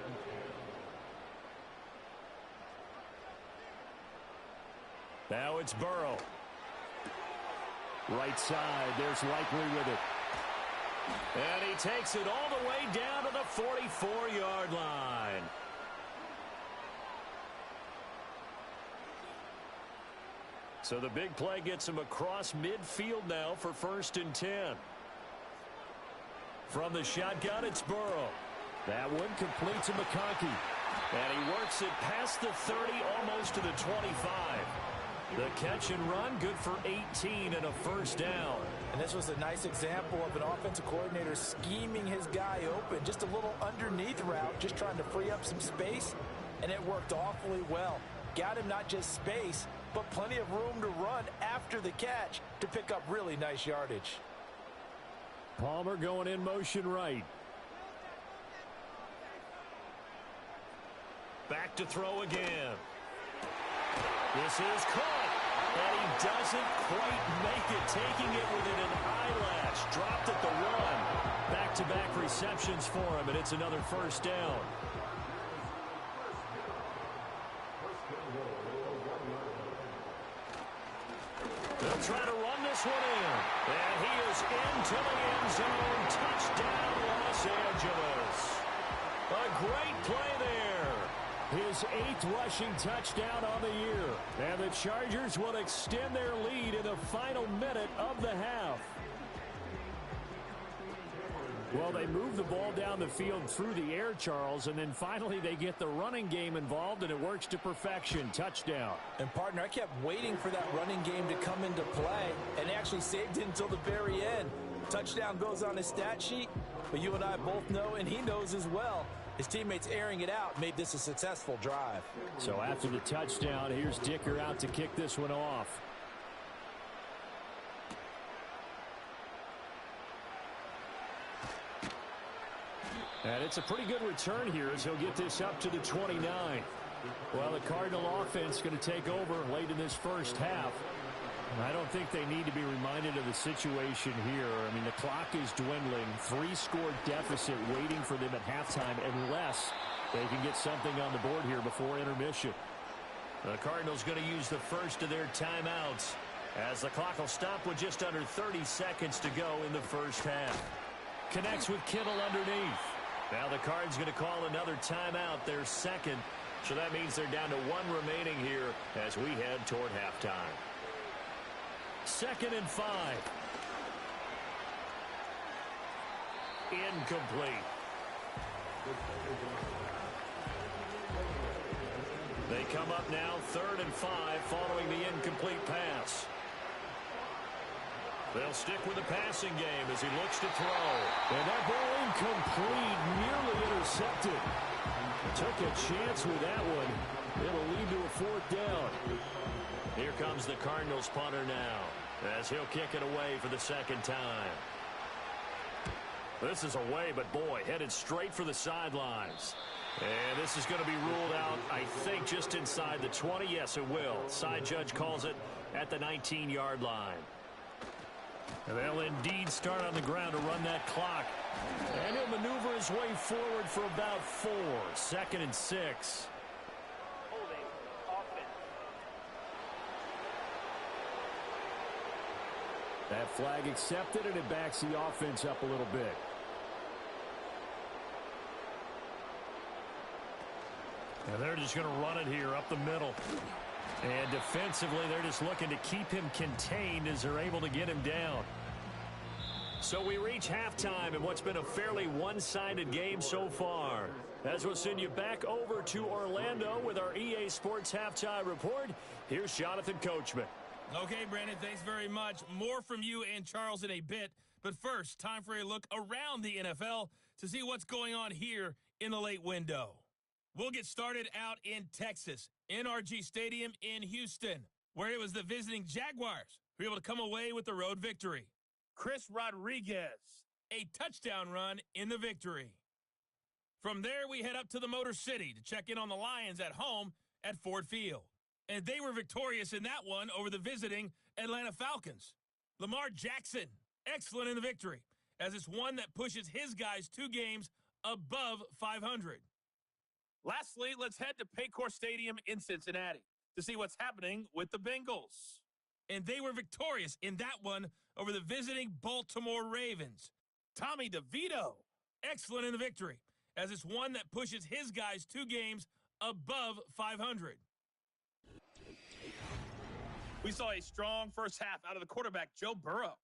Now it's Burrow. Right side, there's Likely with it. And he takes it all the way down to the 44-yard line. So the big play gets him across midfield now for 1st and 10. From the shotgun, it's Burrow. That one completes to McConkey. And he works it past the 30, almost to the 25. The catch and run, good for 18 and a 1st down. And this was a nice example of an offensive coordinator scheming his guy open. Just a little underneath route, just trying to free up some space, and it worked awfully well. Got him not just space, but plenty of room to run after the catch to pick up really nice yardage. Palmer going in motion right. Back to throw again. This is caught, and he doesn't quite make it, taking it within an eyelash. Dropped at the 1. Back-to-back receptions for him, and it's another 1st down. They'll try to run this one in, and he is into the end zone. Touchdown, Los Angeles. A great play there. His 8th rushing touchdown on the year. And the Chargers will extend their lead in the final minute of the half. Well, they move the ball down the field through the air, Charles, and then finally they get the running game involved, and it works to perfection. Touchdown. And, partner, I kept waiting for that running game to come into play, and they actually saved it until the very end. Touchdown goes on his stat sheet, but you and I both know, and he knows as well, his teammates airing it out made this a successful drive. So after the touchdown, here's Dicker out to kick this one off. And it's a pretty good return here as he'll get this up to the 29. Well, the Cardinal offense going to take over late in this first half. I don't think they need to be reminded of the situation here. I mean, the clock is dwindling. 3-score deficit waiting for them at halftime unless they can get something on the board here before intermission. The Cardinals going to use the first of their timeouts as the clock will stop with just under 30 seconds to go in the first half. Connects with Kittle underneath. Now the Cards going to call another timeout, their second. So that means they're down to 1 remaining here as we head toward halftime. 2nd and 5. Incomplete. They come up now 3rd and 5 following the incomplete pass. They'll stick with the passing game as he looks to throw. And that ball incomplete, nearly intercepted. Took a chance with that one. It'll lead to a 4th down. Here comes the Cardinals punter now as he'll kick it away for the 2nd time. This is away, but boy, headed straight for the sidelines. And this is going to be ruled out, I think, just inside the 20. Yes, it will. Side judge calls it at the 19-yard line. And they'll indeed start on the ground to run that clock. And he'll maneuver his way forward for about 4. 2nd and 6. That flag accepted, and it backs the offense up a little bit. And they're just going to run it here up the middle. And defensively, they're just looking to keep him contained as they're able to get him down. So we reach halftime in what's been a fairly one-sided game so far. As we'll send you back over to Orlando with our EA Sports Halftime Report, here's Jonathan Coachman. Okay, Brandon, thanks very much. More from you and Charles in a bit. But first, time for a look around the NFL to see what's going on here in the late window. We'll get started out in Texas, NRG Stadium in Houston, where it was the visiting Jaguars who were able to come away with the road victory. Chris Rodriguez, a touchdown run in the victory. From there, we head up to the Motor City to check in on the Lions at home at Ford Field. And they were victorious in that one over the visiting Atlanta Falcons. Lamar Jackson, excellent in the victory, as it's one that pushes his guys 2 games above 500. Lastly, let's head to Paycor Stadium in Cincinnati to see what's happening with the Bengals. And they were victorious in that one over the visiting Baltimore Ravens. Tommy DeVito, excellent in the victory, as it's one that pushes his guys 2 games above 500. We saw a strong first half out of the quarterback, Joe Burrow.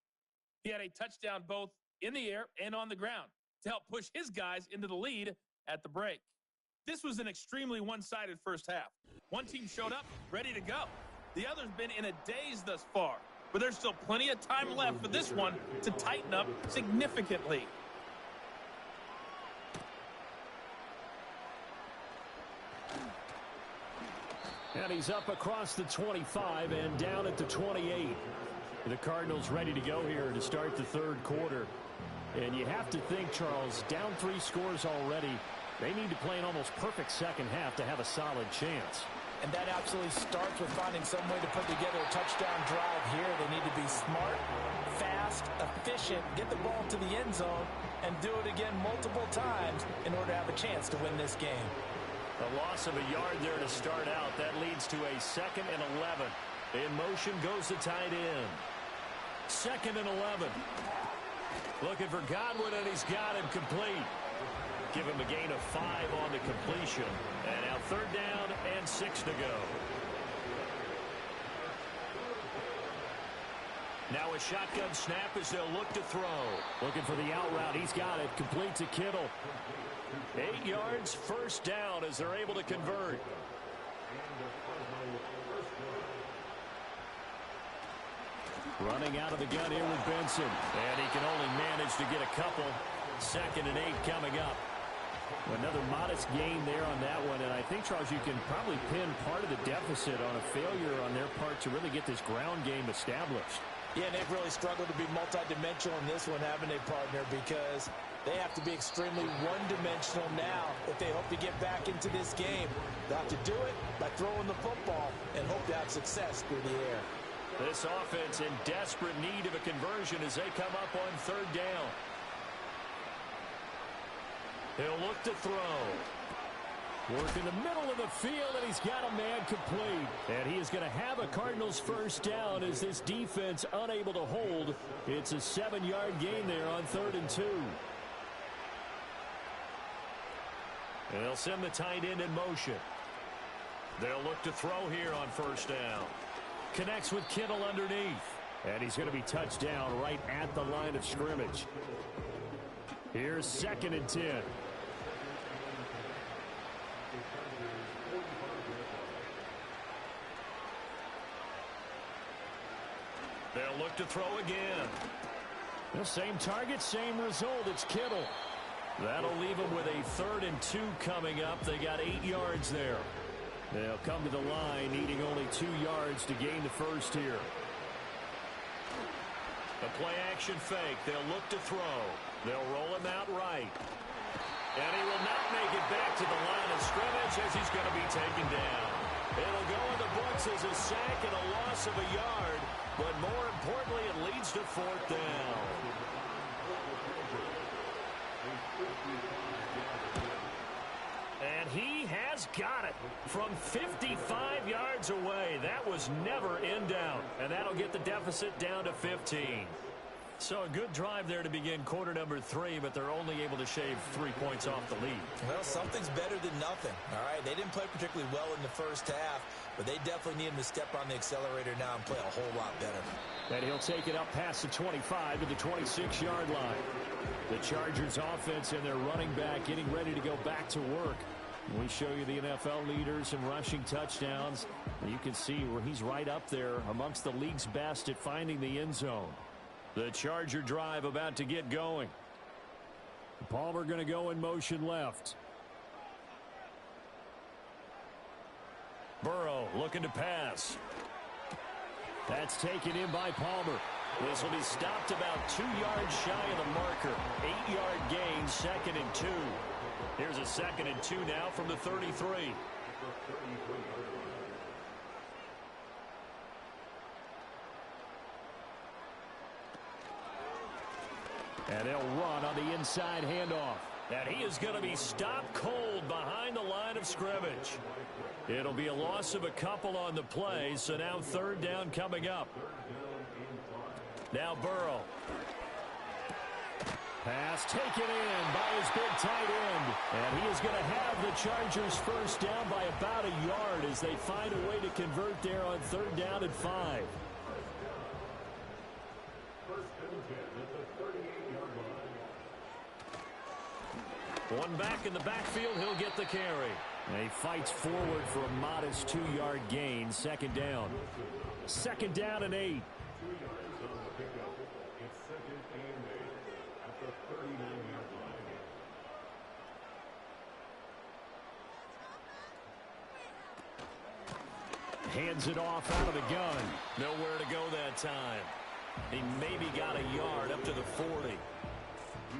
He had a touchdown both in the air and on the ground to help push his guys into the lead at the break. This was an extremely one-sided first half. One team showed up ready to go. The other's been in a daze thus far, but there's still plenty of time left for this one to tighten up significantly. And he's up across the 25 and down at the 28. The Cardinals ready to go here to start the 3rd quarter. And you have to think, Charles, down 3 scores already. They need to play an almost perfect second half to have a solid chance. And that absolutely starts with finding some way to put together a touchdown drive here. They need to be smart, fast, efficient, get the ball to the end zone, and do it again multiple times in order to have a chance to win this game. A loss of a yard there to start out. That leads to a 2nd and 11. In motion goes the tight end. 2nd and 11. Looking for Godwin, and he's got him complete. Give him a gain of 5 on the completion. And now 3rd down and 6 to go. Now a shotgun snap as they'll look to throw. Looking for the out route. He's got it. Complete to Kittle. 8 yards, 1st down as they're able to convert. Running out of the gun here with Benson. And he can only manage to get a couple. 2nd and 8 coming up. Another modest gain there on that one. And I think, Charles, you can probably pin part of the deficit on a failure on their part to really get this ground game established. Yeah, they've really struggled to be multidimensional in this one, haven't they, partner? Because they have to be extremely one-dimensional now if they hope to get back into this game. They'll have to do it by throwing the football and hope to have success through the air. This offense in desperate need of a conversion as they come up on third down. He'll look to throw. Work in the middle of the field, and he's got a man complete. And he is going to have a Cardinals first down as this defense unable to hold. It's a 7-yard gain there on 3rd and 2. And they'll send the tight end in motion. They'll look to throw here on first down. Connects with Kittle underneath. And he's going to be touched down right at the line of scrimmage. Here's 2nd and 10. They'll look to throw again. The same target, same result. It's Kittle. That'll leave them with a 3rd and 2 coming up. They got 8 yards there. They'll come to the line needing only 2 yards to gain the first here. A play-action fake. They'll look to throw. They'll roll him out right. And he will not make it back to the line of scrimmage as he's going to be taken down. It'll go in the books as a sack and a loss of a yard. But more importantly, it leads to 4th down. And he has got it from 55 yards away. That was never in doubt. And that'll get the deficit down to 15. So a good drive there to begin quarter number 3, but they're only able to shave 3 points off the lead. Well, something's better than nothing, all right? They didn't play particularly well in the first half, but they definitely need him to step on the accelerator now and play a whole lot better. And he'll take it up past the 25 to the 26-yard line. The Chargers offense and their running back getting ready to go back to work. We show you the NFL leaders in rushing touchdowns. You can see where he's right up there amongst the league's best at finding the end zone. The Charger drive about to get going. Palmer going to go in motion left. Burrow looking to pass. That's taken in by Palmer. This will be stopped about 2 yards shy of the marker. 8-yard gain, 2nd and 2. Here's a 2nd and 2 now from the 33. And they'll run on the inside handoff. And he is going to be stopped cold behind the line of scrimmage. It'll be a loss of a couple on the play, so now 3rd down coming up. Now Burrow. Pass taken in by his big tight end. And he is going to have the Chargers first down by about a yard as they find a way to convert there on 3rd down and 5. One back in the backfield, he'll get the carry. And he fights forward for a modest 2-yard gain, 2nd down. 2nd down and 8. Hands it off out of the gun. Nowhere to go that time. He maybe got a yard up to the 40.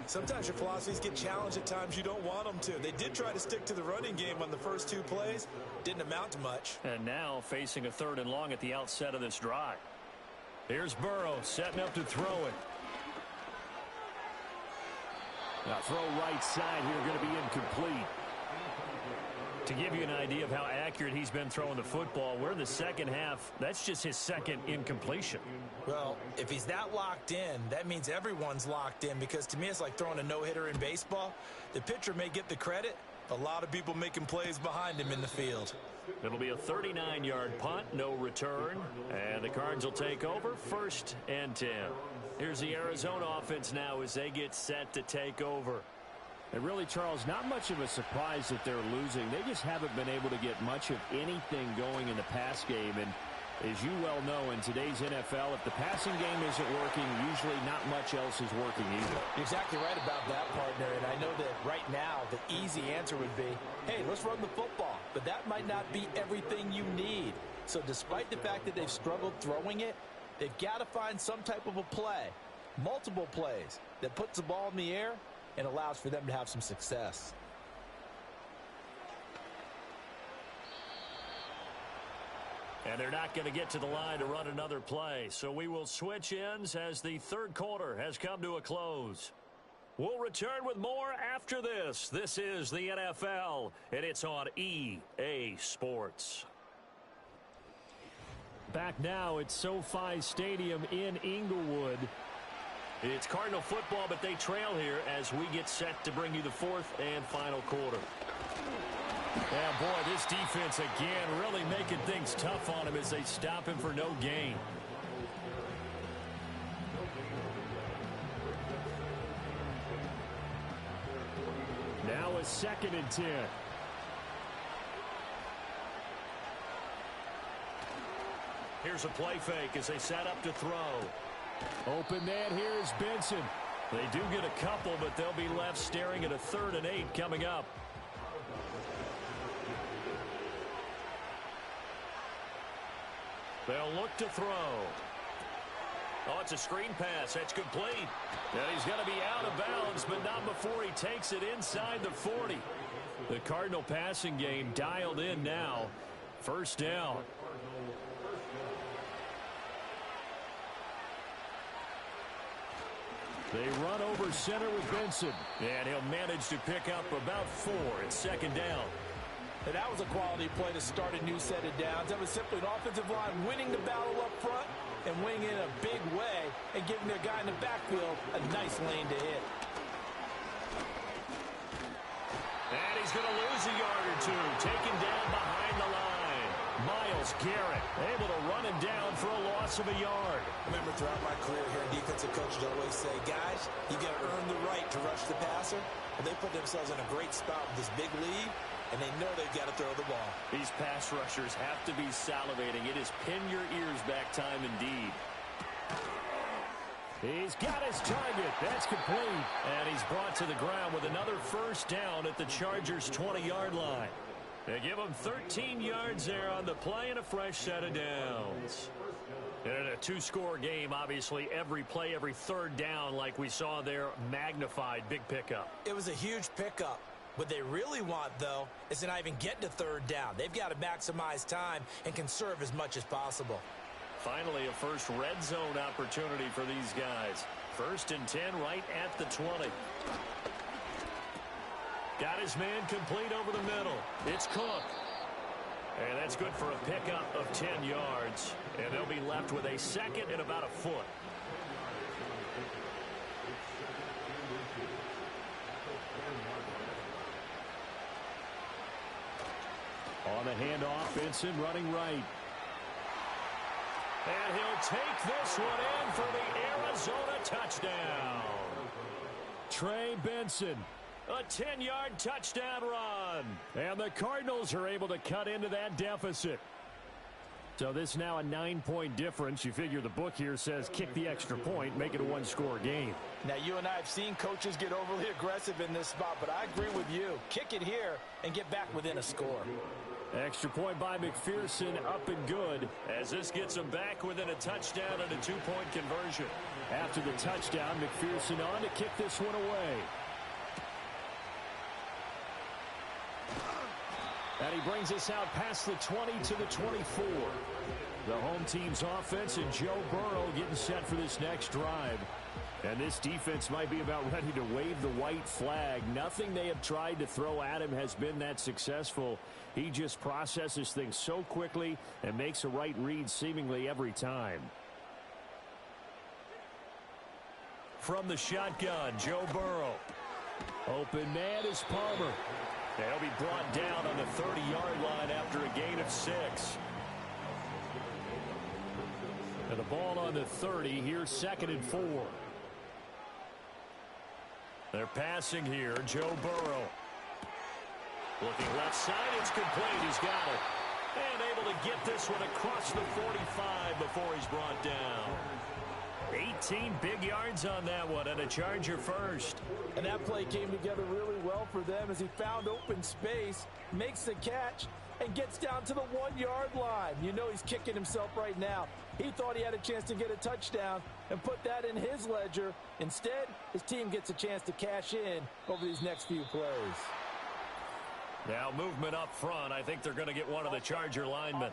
Sometimes your philosophies get challenged at times you don't want them to. They did try to stick to the running game on the first 2 plays. Didn't amount to much. And now facing a 3rd and long at the outset of this drive. Here's Burrow setting up to throw it. Now throw right side here going to be incomplete. To give you an idea of how accurate he's been throwing the football, we're in the 2nd half. That's just his 2nd incompletion. Well, if he's that locked in, that means everyone's locked in, because to me it's like throwing a no-hitter in baseball. The pitcher may get the credit, a lot of people making plays behind him in the field. It'll be a 39-yard punt, no return, and the Cards will take over 1st and 10. Here's the Arizona offense now as they get set to take over. And really, Charles, not much of a surprise that they're losing. They just haven't been able to get much of anything going in the pass game. And as you well know, in today's NFL, if the passing game isn't working, usually not much else is working either. You're exactly right about that, partner. And I know that right now the easy answer would be, hey, let's run the football. But that might not be everything you need. So despite the fact that they've struggled throwing it, They've got to find some type of a play, multiple plays, that puts the ball in the air and allows for them to have some success. And they're not going to get to the line to run another play. So we will switch ends as the third quarter has come to a close. We'll return with more after this. This is the NFL, and it's on EA Sports. Back now at SoFi Stadium in Inglewood. It's Cardinal football, but they trail here as we get set to bring you the fourth and final quarter. Yeah, boy, this defense again really making things tough on him as they stop him for no gain. Now a 2nd and 10. Here's a play fake as they set up to throw. Open man here is Benson. They do get a couple, but they'll be left staring at a 3rd and 8 coming up. They'll look to throw. Oh, it's a screen pass. That's complete. And he's going to be out of bounds, but not before he takes it inside the 40. The Cardinal passing game dialed in now. 1st down. They run over center with Benson. And he'll manage to pick up about 4. It's 2nd down. And that was a quality play to start a new set of downs. That was simply an offensive line winning the battle up front and winning in a big way and giving their guy in the backfield a nice lane to hit. And he's going to lose a yard or 2. Taken down behind the line. Myles Garrett able to run him down for a loss of a yard. Remember, throughout my career here, defensive coaches always say, guys, you got to earn the right to rush the passer. And they put themselves in a great spot with this big lead, and they know they've got to throw the ball. These pass rushers have to be salivating. It is pin your ears back time indeed. He's got his target. That's complete. And he's brought to the ground with another 1st down at the Chargers' 20-yard line. They give him 13 yards there on the play and a fresh set of downs. And in a 2-score game, obviously, every play, every 3rd down, like we saw there, magnified. Big pickup. It was a huge pickup. What they really want, though, is to not even get to 3rd down. They've got to maximize time and conserve as much as possible. Finally, a first red zone opportunity for these guys. 1st and 10 right at the 20. Got his man complete over the middle. It's Cook. And that's good for a pickup of 10 yards. And they'll be left with a 2nd and about a foot. On the handoff, Benson running right. And he'll take this one in for the Arizona touchdown. Trey Benson. A 10-yard touchdown run. And the Cardinals are able to cut into that deficit. So this is now a 9-point difference. You figure the book here says kick the extra point, make it a 1-score game. Now, you and I have seen coaches get overly aggressive in this spot, but I agree with you. Kick it here and get back within a score. Extra point by McPherson, up and good. As this gets them back within a touchdown and a 2-point conversion. After the touchdown, McPherson on to kick this one away. And he brings us out past the 20 to the 24. The home team's offense and Joe Burrow getting set for this next drive. And this defense might be about ready to wave the white flag. Nothing they have tried to throw at him has been that successful. He just processes things so quickly and makes a right read seemingly every time. From the shotgun, Joe Burrow. Open man is Palmer. They'll be brought down on the 30-yard line after a gain of 6. And the ball on the 30, here's 2nd and 4. They're passing here, Joe Burrow. Looking left side, it's complete, he's got it. And able to get this one across the 45 before he's brought down. 18 big yards on that one, and a Charger first. And that play came together really well for them as he found open space, makes the catch, and gets down to the 1-yard line. You know he's kicking himself right now. He thought he had a chance to get a touchdown and put that in his ledger. Instead, his team gets a chance to cash in over these next few plays. Now movement up front. I think they're going to get one of the Charger linemen.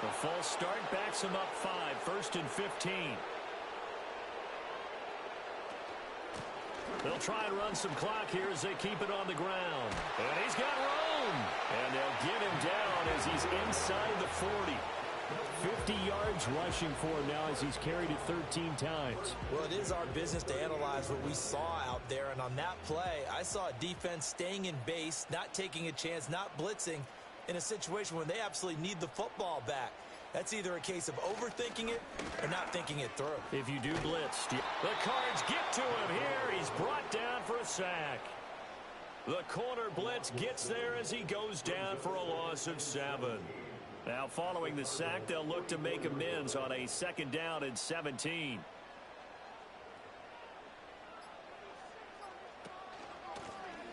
The false start backs him up 5, 1st and 15. They'll try and run some clock here as they keep it on the ground. And he's got room. And they'll get him down as he's inside the 40. 50 yards rushing for him now as he's carried it 13 times. Well, it is our business to analyze what we saw out there. And on that play, I saw a defense staying in base, not taking a chance, not blitzing in a situation where they absolutely need the football back. That's either a case of overthinking it or not thinking it through. If you do blitz, the Cards get to him here. He's brought down for a sack. The corner blitz gets there as he goes down for a loss of 7. Now following the sack, they'll look to make amends on a 2nd down and 17.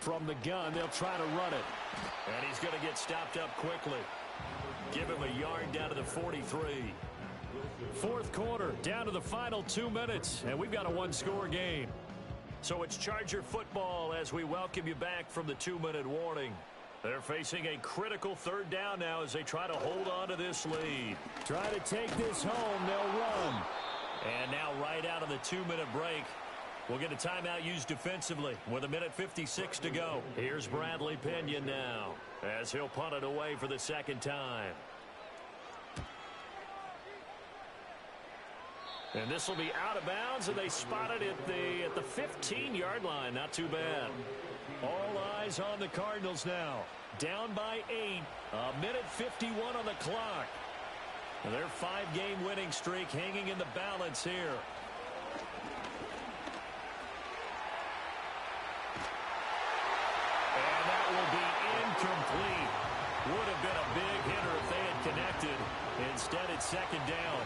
From the gun, they'll try to run it. And he's going to get stopped up quickly. Give him a yard down to the 43. 4th quarter, down to the final 2 minutes, and we've got a 1-score game. So it's Charger football as we welcome you back from the 2-minute warning. They're facing a critical 3rd down now as they try to hold on to this lead. Try to take this home, they'll run. And now right out of the 2-minute break, we'll get a timeout used defensively with 1:56 to go. Here's Bradley Pinion now as he'll punt it away for the 2nd time. And this will be out of bounds, and they spot it at the 15-yard line. Not too bad. All eyes on the Cardinals now. Down by 8. 1:51 on the clock. And their 5-game winning streak hanging in the balance here. And that will be incomplete. Would have been a big hitter if they had connected. Instead, it's 2nd down.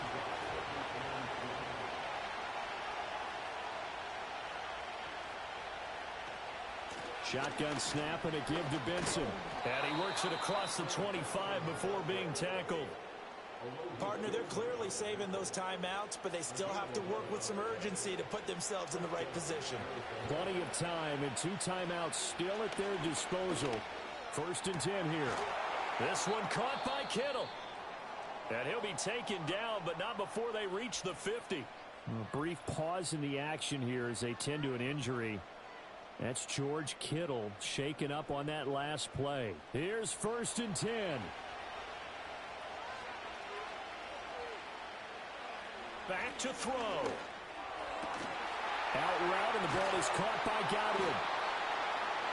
Shotgun snap and a give to Benson. And he works it across the 25 before being tackled. Partner, they're clearly saving those timeouts, but they still have to work with some urgency to put themselves in the right position. Plenty of time and 2 timeouts still at their disposal. 1st and 10 here. This one caught by Kittle. And he'll be taken down, but not before they reach the 50. A brief pause in the action here as they tend to an injury. That's George Kittle shaken up on that last play. Here's 1st and 10. Back to throw. Out route, and the ball is caught by Godwin.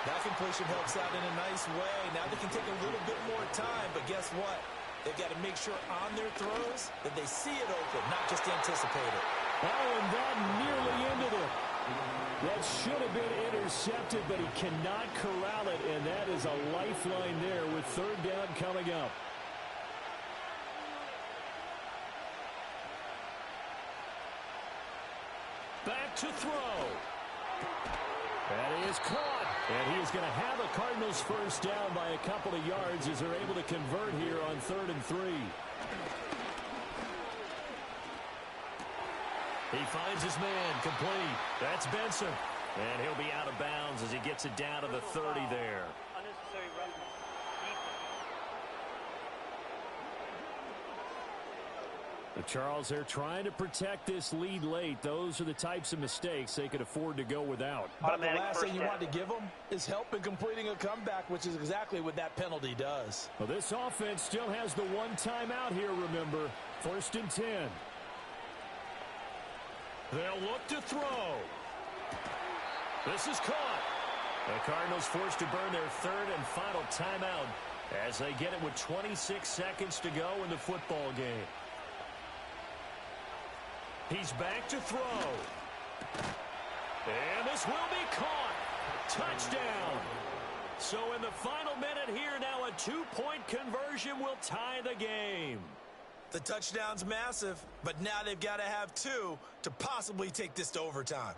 That completion helps out in a nice way. Now they can take a little bit more time, but guess what? They've got to make sure on their throws that they see it open, not just anticipate it. Oh, and that nearly ended it. That should have been intercepted, but he cannot corral it, and that is a lifeline there with 3rd down coming up. Back to throw. That is caught. And he is going to have a Cardinals 1st down by a couple of yards as they're able to convert here on 3rd and 3. He finds his man complete. That's Benson. And he'll be out of bounds as he gets it down to the 30 there. But Charles, they're trying to protect this lead late. Those are the types of mistakes they could afford to go without. But the last thing you want to give them is help in completing a comeback, which is exactly what that penalty does. Well, this offense still has the 1 timeout here, remember. 1st and 10. They'll look to throw. This is caught. The Cardinals forced to burn their 3rd and final timeout as they get it with 26 seconds to go in the football game. He's back to throw. And this will be caught. Touchdown. So in the final minute here, now a 2-point conversion will tie the game. The touchdown's massive, but now they've got to have 2 to possibly take this to overtime.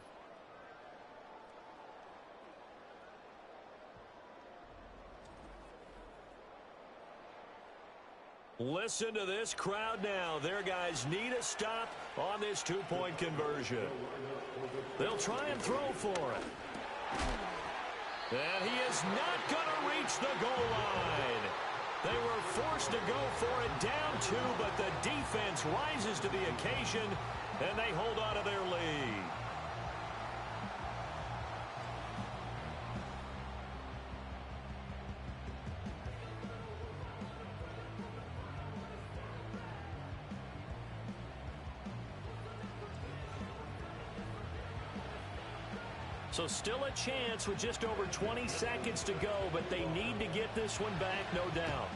Listen to this crowd now. Their guys need a stop on this two-point conversion. They'll try and throw for it. And he is not going to reach the goal line. They were forced to go for it down two, but the defense rises to the occasion, and they hold on to their lead. So still a chance with just over 20 seconds to go, but they need to get this one back, no doubt.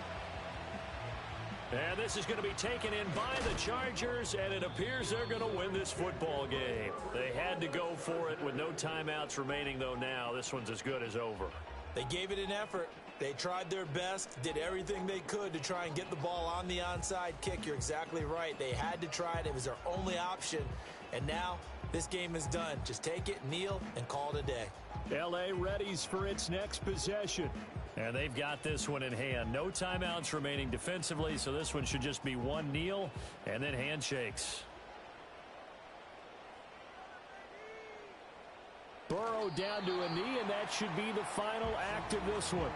And this is going to be taken in by the Chargers, and it appears they're going to win this football game. They had to go for it with no timeouts remaining, though now. This one's as good as over. They gave it an effort. They tried their best, did everything they could to try and get the ball on the onside kick. You're exactly right. They had to try it. It was their only option. And now this game is done. Just take it, kneel, and call it a day. L.A. readies for its next possession. And they've got this one in hand. No timeouts remaining defensively, so this one should just be one kneel and then handshakes. Burrow down to a knee, and that should be the final act of this one.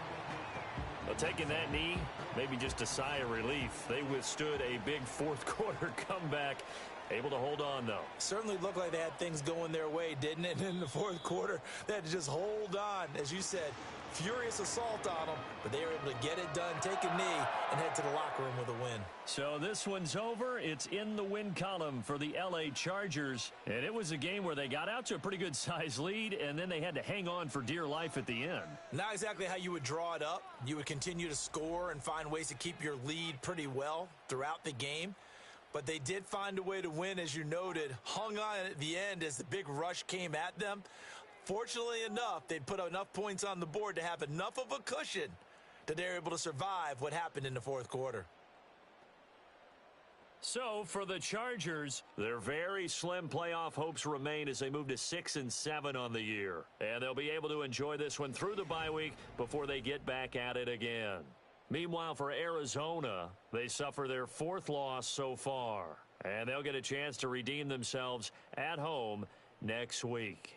Well, taking that knee, maybe just a sigh of relief. They withstood a big fourth quarter comeback. Able to hold on, though. Certainly looked like they had things going their way, didn't it? In the fourth quarter, they had to just hold on. As you said, furious assault on them, but they were able to get it done, take a knee, and head to the locker room with a win. So this one's over. It's in the win column for the L.A. Chargers. And it was a game where they got out to a pretty good-sized lead, and then they had to hang on for dear life at the end. Not exactly how you would draw it up. You would continue to score and find ways to keep your lead pretty well throughout the game. But they did find a way to win, as you noted. Hung on at the end as the big rush came at them. Fortunately enough, they put enough points on the board to have enough of a cushion that they're able to survive what happened in the fourth quarter. So for the Chargers, their very slim playoff hopes remain as they move to 6-7 on the year. And they'll be able to enjoy this one through the bye week before they get back at it again. Meanwhile, for Arizona, they suffer their fourth loss so far, and they'll get a chance to redeem themselves at home next week.